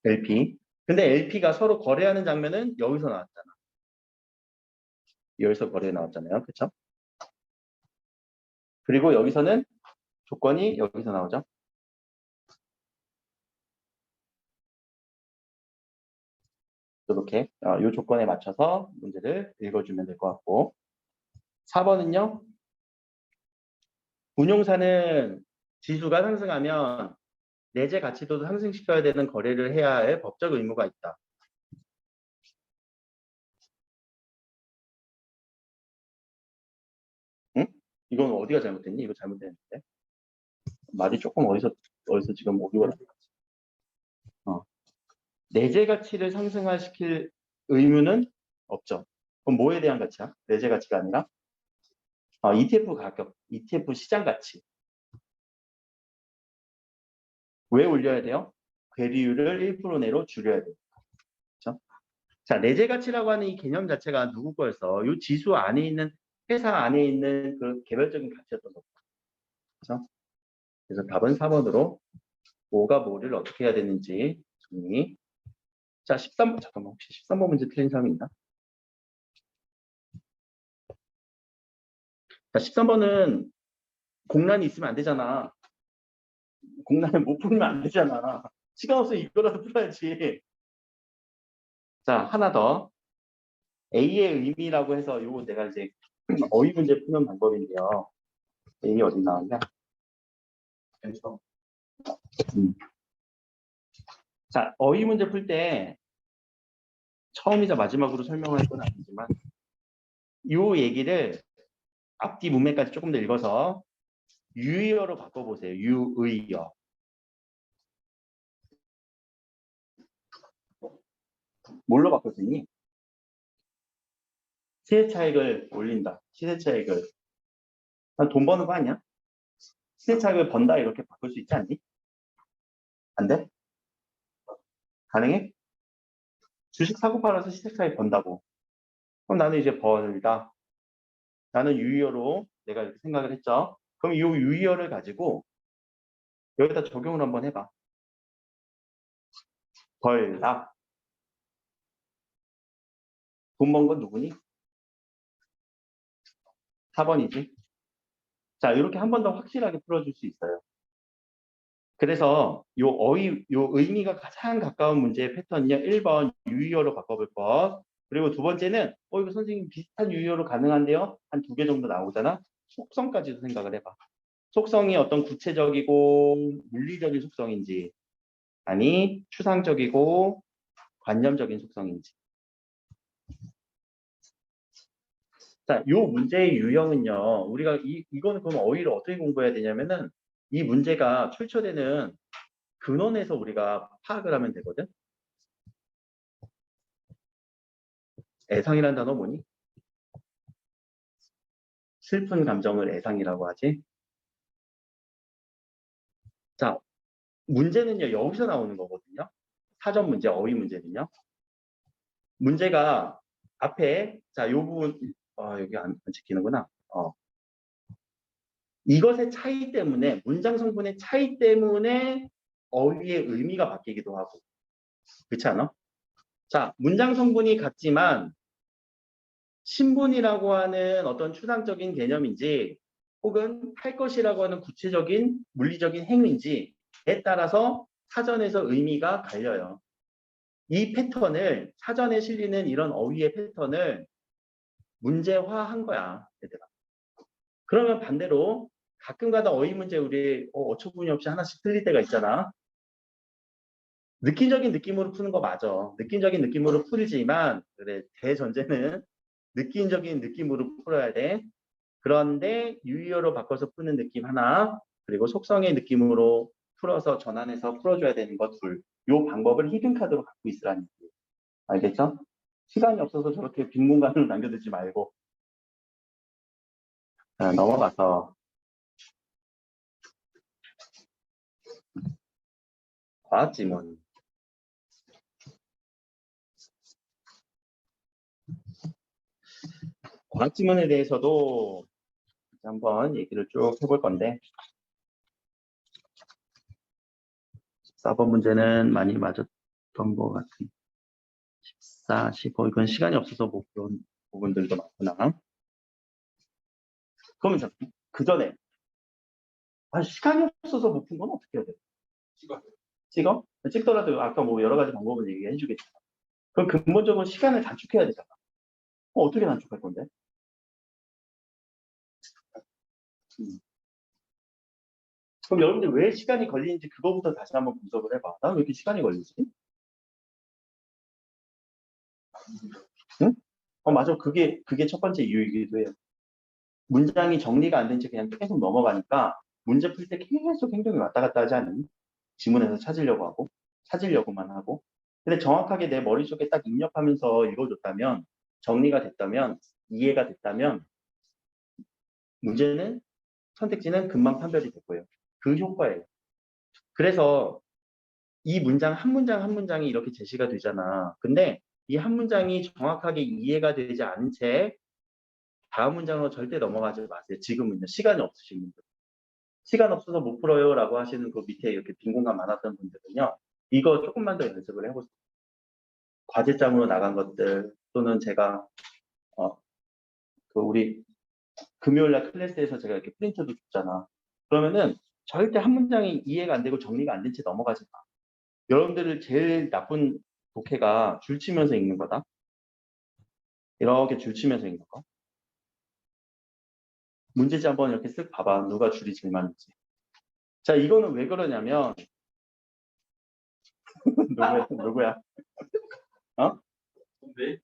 LP. 근데 LP가 서로 거래하는 장면은 여기서 나왔잖아. 여기서 거래 나왔잖아요. 그렇죠? 그리고 여기서는 조건이 여기서 나오죠. 이렇게 이 조건에 맞춰서 문제를 읽어주면 될 것 같고 4번은요. 운용사는 지수가 상승하면 내재 가치도 상승시켜야 되는 거래를 해야 할 법적 의무가 있다. 응? 이건 어디가 잘못됐니? 이거 잘못됐는데. 말이 조금 어디서 지금 오류가 났지? 내재 가치를 상승화시킬 의무는 없죠. 그럼 뭐에 대한 가치야? 내재 가치가 아니라 ETF 가격, ETF 시장 가치. 왜 올려야 돼요? 괴리율을 1% 내로 줄여야 돼요. 그렇죠? 자, 내재 가치라고 하는 이 개념 자체가 누구 거였어? 이 지수 안에 있는 회사 안에 있는 그 개별적인 가치였던 거죠. 그렇죠? 그래서 답은 4번으로 뭐가 뭐를 어떻게 해야 되는지 정리. 자, 13번 잠깐만 혹시 13번 문제 틀린 사람이 있나? 자, 13번은 공란이 있으면 안 되잖아. 공란을 못 풀면 안 되잖아. 시간 없으면 이거라도 풀어야지. 자, 하나 더. A의 의미라고 해서 이거 내가 이제 어휘 문제 푸는 방법인데요. A 어디 나왔냐? 자, 어휘 문제 풀 때 처음이자 마지막으로 설명할 건 아니지만 이 얘기를 앞뒤 문맥까지 조금 더 읽어서 유의어로 바꿔보세요. 유의어. 뭘로 바꿨으니? 시세 차익을 올린다. 시세 차익을. 돈 버는 거 아니야? 시세 차익을 번다 이렇게 바꿀 수 있지 않니? 안 돼? 가능해? 주식 사고 팔아서 시세 차익 번다고. 그럼 나는 이제 벌다. 나는 유의어로 내가 이렇게 생각을 했죠. 그럼 이 유의어를 가지고 여기다 적용을 한번 해봐. 벌다. 돈 번 건 누구니? 4번이지. 자, 이렇게 한 번 더 확실하게 풀어줄 수 있어요. 그래서 요 의미가 가장 가까운 문제의 패턴은요. 1번 유의어로 바꿔볼 것. 그리고 두 번째는 이거 선생님 비슷한 유의어로 가능한데요. 한 2개 정도 나오잖아. 속성까지도 생각을 해봐. 속성이 어떤 구체적이고 물리적인 속성인지 아니 추상적이고 관념적인 속성인지. 자, 요 문제의 유형은요. 우리가 이거는 그럼 어휘를 어떻게 공부해야 되냐면은 이 문제가 출처되는 근원에서 우리가 파악을 하면 되거든. 애상이라는 단어 뭐니? 슬픈 감정을 애상이라고 하지. 자, 문제는요. 여기서 나오는 거거든요. 사전 문제, 어휘 문제는요. 문제가 앞에 자, 요 부분 여기 안 지키는구나. 이것의 차이 때문에 문장 성분의 차이 때문에 어휘의 의미가 바뀌기도 하고. 그렇지 않아? 자, 문장 성분이 같지만 신분이라고 하는 어떤 추상적인 개념인지 혹은 할 것이라고 하는 구체적인 물리적인 행위인지에 따라서 사전에서 의미가 갈려요. 이 패턴을 사전에 실리는 이런 어휘의 패턴을 문제화한 거야, 얘들아. 그러면 반대로 가끔가다 어휘 문제 우리 어처구니 없이 하나씩 틀릴 때가 있잖아. 느낌적인 느낌으로 푸는 거 맞아. 느낌적인 느낌으로 풀지만 그래 대전제는 느낌적인 느낌으로 풀어야 돼. 그런데 유의어로 바꿔서 푸는 느낌 하나, 그리고 속성의 느낌으로 풀어서 전환해서 풀어줘야 되는 것 둘. 요 방법을 히든 카드로 갖고 있으라는 얘기예요. 알겠죠? 시간이 없어서 저렇게 빈 공간으로 남겨두지 말고. 자, 넘어가서 과학지문. 과학지문에 대해서도 한번 얘기를 쭉 해볼 건데 14번 문제는 많이 맞았던 것 같은 14, 15 이건 시간이 없어서 못 본 부분들도 많구나. 그러면 그 전에 시간이 없어서 못 푼 건 어떻게 해야 돼? 찍어? 찍더라도 아까 뭐 여러 가지 방법을 얘기해 주겠지. 그럼 근본적으로 시간을 단축해야 되잖아. 어떻게 단축할 건데? 그럼 여러분들 왜 시간이 걸리는지 그거부터 다시 한번 분석을 해봐. 난 왜 이렇게 시간이 걸리지? 응? 맞아. 그게 첫 번째 이유이기도 해요. 문장이 정리가 안 된 채 그냥 계속 넘어가니까 문제 풀 때 계속 행동이 왔다 갔다 하지 않니? 지문에서 찾으려고 하고, 찾으려고만 하고. 근데 정확하게 내 머릿속에 딱 입력하면서 읽어줬다면, 정리가 됐다면, 이해가 됐다면, 문제는, 선택지는 금방 판별이 됐고요. 그 효과예요. 그래서 이 문장 한 문장 한 문장이 이렇게 제시가 되잖아. 근데 이 한 문장이 정확하게 이해가 되지 않은 채 다음 문장으로 절대 넘어가지 마세요. 지금은요. 시간이 없으신 분들. 시간 없어서 못 풀어요 라고 하시는 그 밑에 이렇게 빈 공간 많았던 분들은요. 이거 조금만 더 연습을 해보세요. 과제장으로 나간 것들 또는 제가 우리 금요일날 클래스에서 제가 이렇게 프린트도 줬잖아. 그러면은 절대 한 문장이 이해가 안 되고 정리가 안 된 채 넘어가지 마. 여러분들을 제일 나쁜 독해가 줄치면서 읽는 거다. 이렇게 줄치면서 읽는 거. 문제지 한번 이렇게 쓱 봐봐. 누가 줄이 제일 많은지. 자, 이거는 왜 그러냐면 누구야? 어? 네.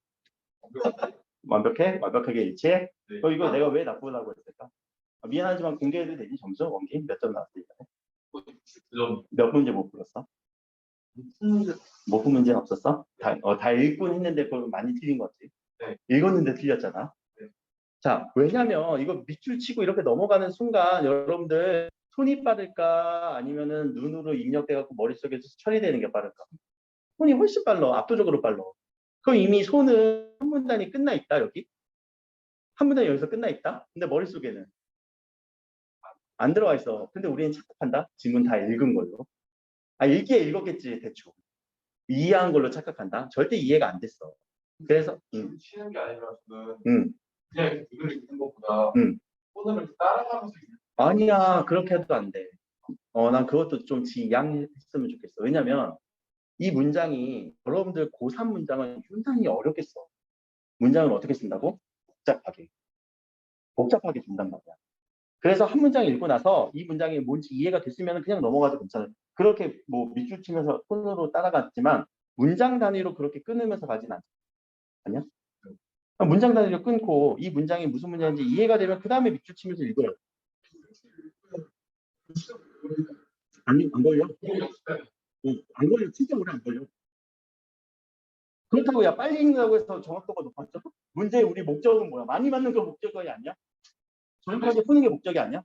완벽해? 완벽하게 일치해? 네. 이거 내가 왜 나쁘다고 했을까? 미안하지만 공개해도 되지? 점수? 원기? 몇 점 나왔을까? 몇 문제 못 풀었어? 못 푼 문제는 없었어? 다 읽곤 했는데 그걸 많이 틀린 거지. 네. 읽었는데 틀렸잖아. 네. 자, 왜냐면 이거 밑줄 치고 이렇게 넘어가는 순간 여러분들 손이 빠를까 아니면은 눈으로 입력돼갖고 머릿속에서 처리되는 게 빠를까? 손이 훨씬 빨라. 압도적으로 빨라. 그럼 이미 손은 한 문단이 끝나 있다 여기. 한 문단이 여기서 끝나 있다. 근데 머릿속에는 안 들어와 있어. 근데 우리는 착각한다. 지문 다 읽은 걸로. 아 읽기에 읽었겠지 대충. 이해한 걸로 착각한다. 절대 이해가 안 됐어. 그래서 치는 게 아니라 저는 음. 그냥 이렇게 눈을 읽는 것보다 음. 손을 이렇게 따라가면서 읽는 아니야 그렇게 해도 안 돼. 난 그것도 좀 지양했으면 좋겠어. 왜냐면 이 문장이 여러분들 고3 문장은 상당히 어렵겠어. 문장을 어떻게 쓴다고? 복잡하게 준단 말이야. 그래서 한 문장 읽고 나서 이 문장이 뭔지 이해가 됐으면 그냥 넘어가도 괜찮아요. 그렇게 뭐 밑줄 치면서 손으로 따라갔지만 문장 단위로 그렇게 끊으면서 가진 않냐? 문장 단위로 끊고 이 문장이 무슨 문장인지 이해가 되면 그 다음에 밑줄 치면서 읽어요. 안 걸려? 안 걸려. 진짜 오래 안 걸려. 그렇다고 야 빨리 읽는다고 해서 정확도가 높아져? 문제의 우리 목적은 뭐야? 많이 맞는 거 목적이 아니야? 정확하게 푸는 게 목적이 아니야?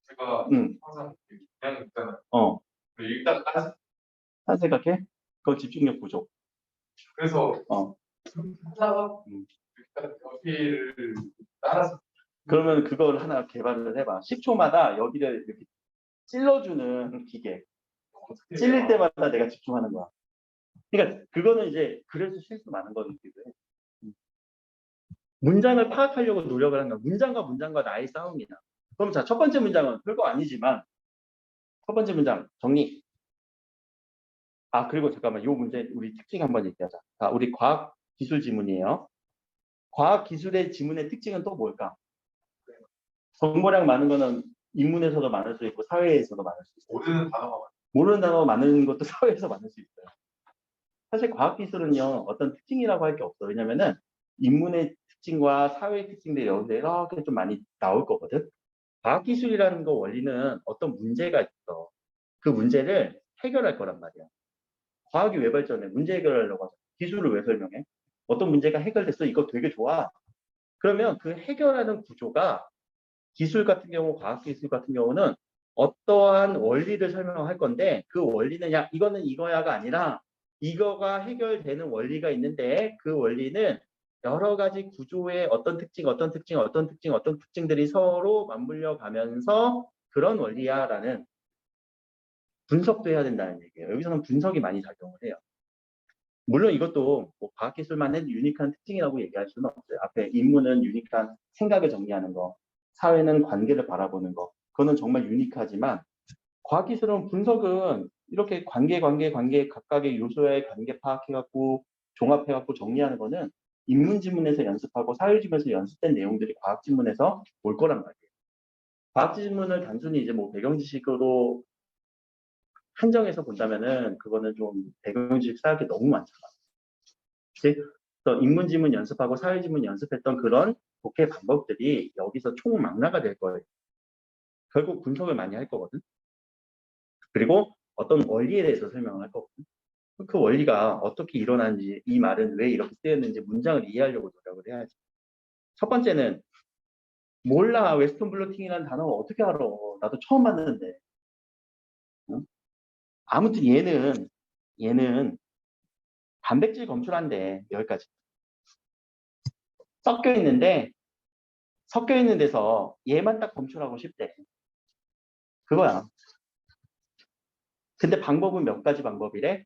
제가 항상 그냥 읽잖아요. 읽다가 한 생각해? 그거 집중력 부족. 그래서 하다가 여기를 따라서 그러면 그걸 하나 개발을 해봐. 10초마다 여기를 이렇게 찔러주는 기계. 찔릴 때마다 내가 집중하는 거야. 그러니까 그거는 이제 그래서 실수 많은 거기도 해. 문장을 파악하려고 노력을 하는 거야. 문장과 나의 싸움이야. 그럼 자, 첫 번째 문장은 별거 아니지만 첫 번째 문장 정리. 그리고 잠깐만 이 문제 우리 특징 한번 얘기하자. 자, 우리 과학 기술 지문이에요. 과학 기술의 지문의 특징은 또 뭘까? 정보량 많은 거는 인문에서도 많을 수 있고 사회에서도 많을 수 있어요. 모르는 단어가 많은 것도 사회에서 많을 수 있어요. 사실 과학 기술은요 어떤 특징이라고 할 게 없어. 왜냐면은 인문의 특징과 사회의 특징들이 여기서 이렇게 좀 많이 나올 거거든. 과학 기술이라는 거 원리는 어떤 문제가 있어. 그 문제를 해결할 거란 말이야. 과학이 왜 발전해? 문제 해결하려고 하잖아. 기술을 왜 설명해? 어떤 문제가 해결됐어. 이거 되게 좋아. 그러면 그 해결하는 구조가 기술 같은 경우, 과학 기술 같은 경우는 어떠한 원리를 설명할 건데 그 원리는 야 이거는 이거야가 아니라 이거가 해결되는 원리가 있는데 그 원리는 여러 가지 구조의 어떤 특징들이 서로 맞물려 가면서 그런 원리야라는 분석도 해야 된다는 얘기예요. 여기서는 분석이 많이 작용을 해요. 물론 이것도 뭐 과학기술만의 유니크한 특징이라고 얘기할 수는 없어요. 앞에 인문은 유니크한 생각을 정리하는 거, 사회는 관계를 바라보는 거, 그거는 정말 유니크하지만 과학기술은 분석은 이렇게 관계 각각의 요소의 관계 파악해갖고 종합해갖고 정리하는 거는 인문지문에서 연습하고 사회지문에서 연습된 내용들이 과학지문에서 올 거란 말이에요. 과학지문을 단순히 이제 뭐 배경지식으로 한정해서 본다면은 그거는 좀 배경지식 쌓을 게 너무 많잖아. 그치? 또 인문지문 연습하고 사회지문 연습했던 그런 독해 방법들이 여기서 총망라가 될 거예요. 결국 분석을 많이 할 거거든. 그리고 어떤 원리에 대해서 설명을 할 거거든. 그 원리가 어떻게 일어나는지, 이 말은 왜 이렇게 쓰였는지 문장을 이해하려고 노력을 해야지. 첫 번째는 몰라. 웨스턴 블러팅이라는 단어를 어떻게 알아. 나도 처음 봤는데. 응? 아무튼 얘는 단백질 검출한대. 여기까지. 섞여 있는 데서 얘만 딱 검출하고 싶대. 그거야. 근데 방법은 몇 가지 방법이래?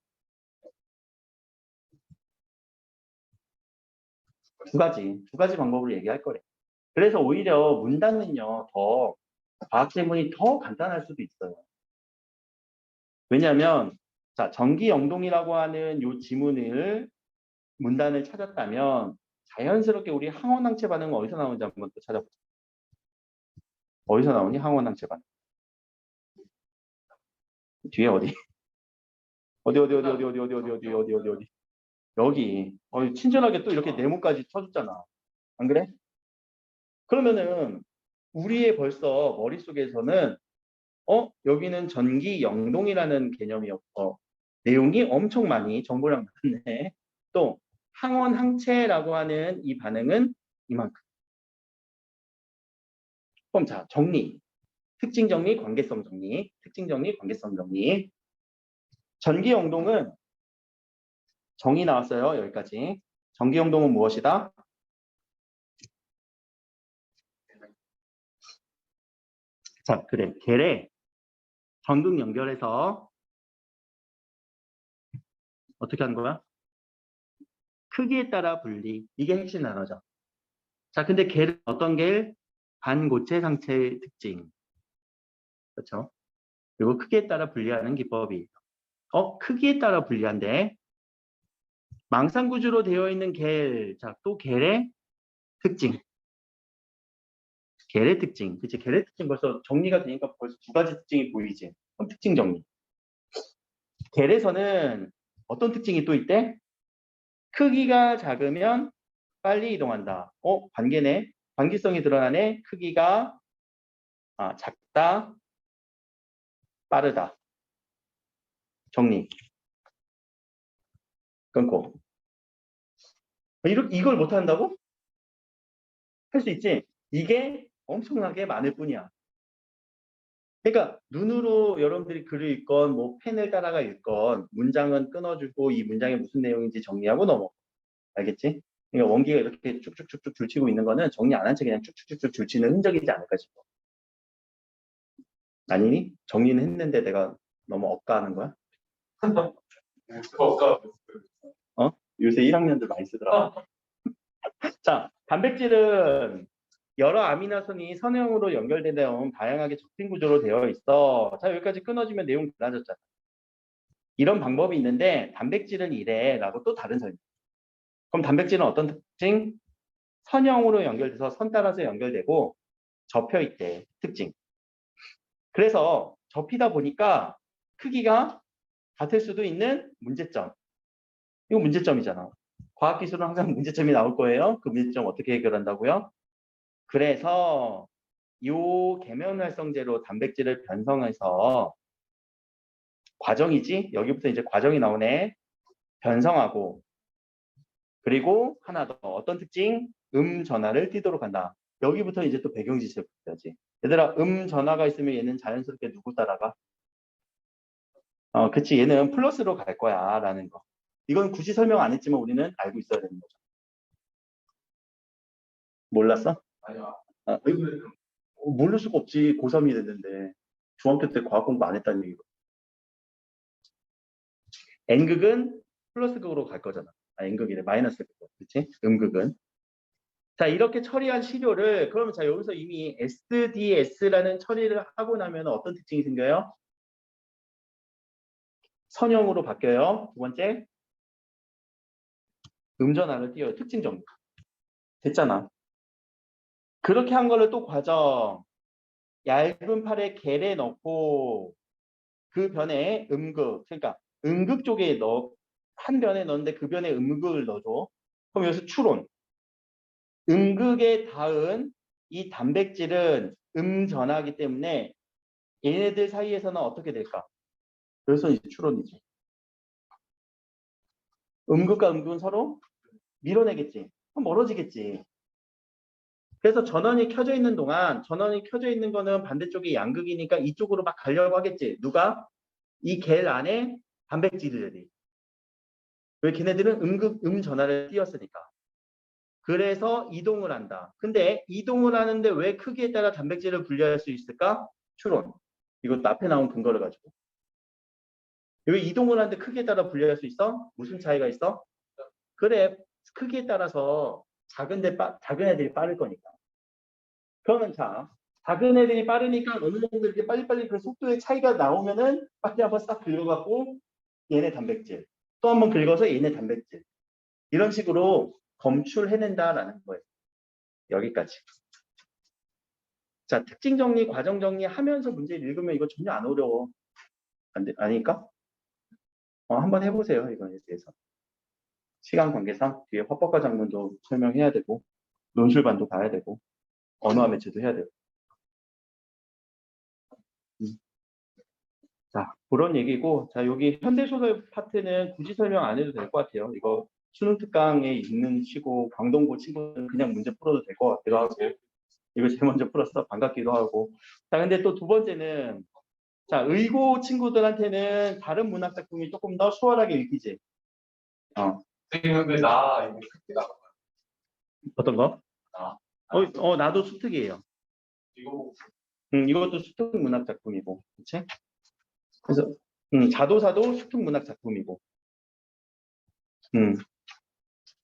두 가지 방법으로 얘기할 거래. 그래서 오히려 문단은요, 더 과학 지문이 더 간단할 수도 있어요. 왜냐하면 자, 전기 영동이라고 하는 요 지문을 문단을 찾았다면 자연스럽게 우리 항원항체 반응은 어디서 나오는지 한번 또 찾아보자. 어디서 나오니? 항원항체 반응. 뒤에 어디? 어디. 여기. 친절하게 또 이렇게 네모까지 쳐줬잖아. 안 그래? 그러면은 우리의 벌써 머릿속에서는 여기는 전기 영동이라는 개념이었고 내용이 엄청 많이 정보량 많네. 또 항원 항체라고 하는 이 반응은 이만큼. 그럼 자 정리. 특징 정리, 관계성 정리. 특징 정리, 관계성 정리. 전기영동은 정의 나왔어요. 여기까지. 전기영동은 무엇이다? 자, 그래. 겔에 전극 연결해서 어떻게 하는 거야? 크기에 따라 분리. 이게 핵심 단어죠. 자, 근데 겔은 어떤 겔? 반고체 상체의 특징. 그렇죠? 그리고 크기에 따라 분리하는 기법이. 크기에 따라 분리한데. 망상구조로 되어 있는 겔. 자, 또 겔의 특징. 겔의 특징. 그치? 겔의 특징 벌써 정리가 되니까 벌써 두 가지 특징이 보이지. 그럼 특징 정리. 겔에서는 어떤 특징이 또 있대? 크기가 작으면 빨리 이동한다. 관계네. 관계성이 드러나네. 크기가 작다, 빠르다. 정리. 끊고. 이걸 못한다고? 할 수 있지. 이게 엄청나게 많을 뿐이야. 그러니까 눈으로 여러분들이 글을 읽건 뭐 펜을 따라가 읽건 문장은 끊어주고 이 문장이 무슨 내용인지 정리하고 넘어. 알겠지? 그러니까 원기가 이렇게 쭉쭉쭉쭉 줄치고 있는 거는 정리 안 한 채 그냥 쭉쭉쭉쭉 줄치는 흔적이지 않을까 싶어. 아니니? 정리는 했는데 내가 너무 억까하는 거야? 요새 1학년들 많이 쓰더라. 자, 단백질은 여러 아미노산이 선형으로 연결되는 다양하게 적팀 구조로 되어 있어. 자, 여기까지 끊어지면 내용 달라졌잖아. 이런 방법이 있는데 단백질은 이래라고 또 다른 설명. 그럼 단백질은 어떤 특징? 선형으로 연결돼서 선 따라서 연결되고 접혀 있대. 특징. 그래서 접히다 보니까 크기가 같을 수도 있는 문제점. 이거 문제점이잖아. 과학기술은 항상 문제점이 나올 거예요. 그 문제점 어떻게 해결한다고요? 그래서 요 계면활성제로 단백질을 변성해서 과정이지? 여기부터 이제 과정이 나오네. 변성하고 그리고 하나 더 어떤 특징? 전하를 띠도록 한다. 여기부터 이제 또 배경지시를 붙여야지. 얘들아 전하가 있으면 얘는 자연스럽게 누구 따라가? 그치 얘는 플러스로 갈 거야 라는 거. 이건 굳이 설명 안 했지만 우리는 알고 있어야 되는 거죠. 몰랐어? 아니요. 모를 수가 없지. 고3이 됐는데 중학교 때 과학 공부 안 했다는 얘기고. N극은 플러스극으로 갈 거잖아. N극이래. 마이너스극. 그치? 음극은. 자, 이렇게 처리한 시료를 그러면 자 여기서 이미 SDS라는 처리를 하고 나면 어떤 특징이 생겨요? 선형으로 바뀌어요. 두 번째 음전하를 띄워요. 특징 정리. 됐잖아. 그렇게 한 거를 또 과정 얇은 팔에 겔에 넣고 그 변에 음극 그러니까 음극 쪽에 한 변에 넣는데 그 변에 음극을 넣어줘. 그럼 여기서 추론 음극에 닿은 이 단백질은 음전하기 때문에 얘네들 사이에서는 어떻게 될까? 그래서 이제 추론이지. 음극과 음극은 서로 밀어내겠지. 그럼 멀어지겠지. 그래서 전원이 켜져 있는 동안 전원이 켜져 있는 거는 반대쪽이 양극이니까 이쪽으로 막 가려고 하겠지. 누가? 이 겔 안에 단백질들이. 왜 걔네들은 음전하를 띄웠으니까. 그래서 이동을 한다. 근데 이동을 하는데 왜 크기에 따라 단백질을 분리할 수 있을까? 추론. 이것도 앞에 나온 근거를 가지고. 왜 이동을 하는데 크기에 따라 분리할 수 있어? 무슨 차이가 있어? 그래, 크기에 따라서 작은 애들이 빠를 거니까. 그러면 자, 작은 애들이 빠르니까 어느 정도 이렇게 빨리빨리 그 속도의 차이가 나오면은 빨리 한번 싹 긁어갖고 얘네 단백질. 또 한번 긁어서 얘네 단백질. 이런 식으로 검출해낸다라는 거예요. 여기까지. 자, 특징 정리, 과정 정리 하면서 문제를 읽으면 이거 전혀 안 어려워. 아닐까? 한번 해보세요. 이거에 대해서. 시간 관계상 뒤에 화법과 장문도 설명해야 되고 논술반도 봐야 되고 언어와 매체도 해야 되고. 자, 그런 얘기고 자 여기 현대소설 파트는 굳이 설명 안 해도 될 것 같아요. 이거 수능 특강에 있는 시고 광동고 친구는 그냥 문제 풀어도 될 것 같기도 하고 이거 제일 먼저 풀었어. 반갑기도 하고. 자, 근데 또 두 번째는, 자, 의고 친구들한테는 다른 문학 작품이 조금 더 수월하게 읽히지. 근데 나 이거 크기다. 어떤 거? 나. 나도 수특이에요. 이거 이것도 수특 문학 작품이고, 그치? 그래서, 자도사도 수특 문학 작품이고.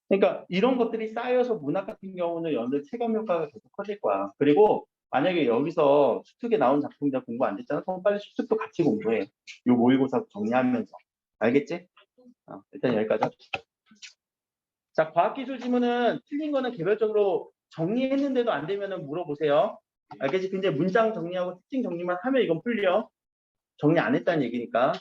그러니까 이런 것들이 쌓여서 문학 같은 경우는 연대 체감 효과가 계속 커질 거야. 그리고 만약에 여기서 수특에 나온 작품들 공부 안 됐잖아. 그럼 빨리 수특도 같이 공부해. 요 모의고사 정리하면서. 알겠지? 일단 여기까지 합시다. 자, 과학기술 지문은 틀린 거는 개별적으로 정리했는데도 안 되면 물어보세요. 알겠지? 근데 문장 정리하고 특징 정리만 하면 이건 풀려. 정리 안 했다는 얘기니까.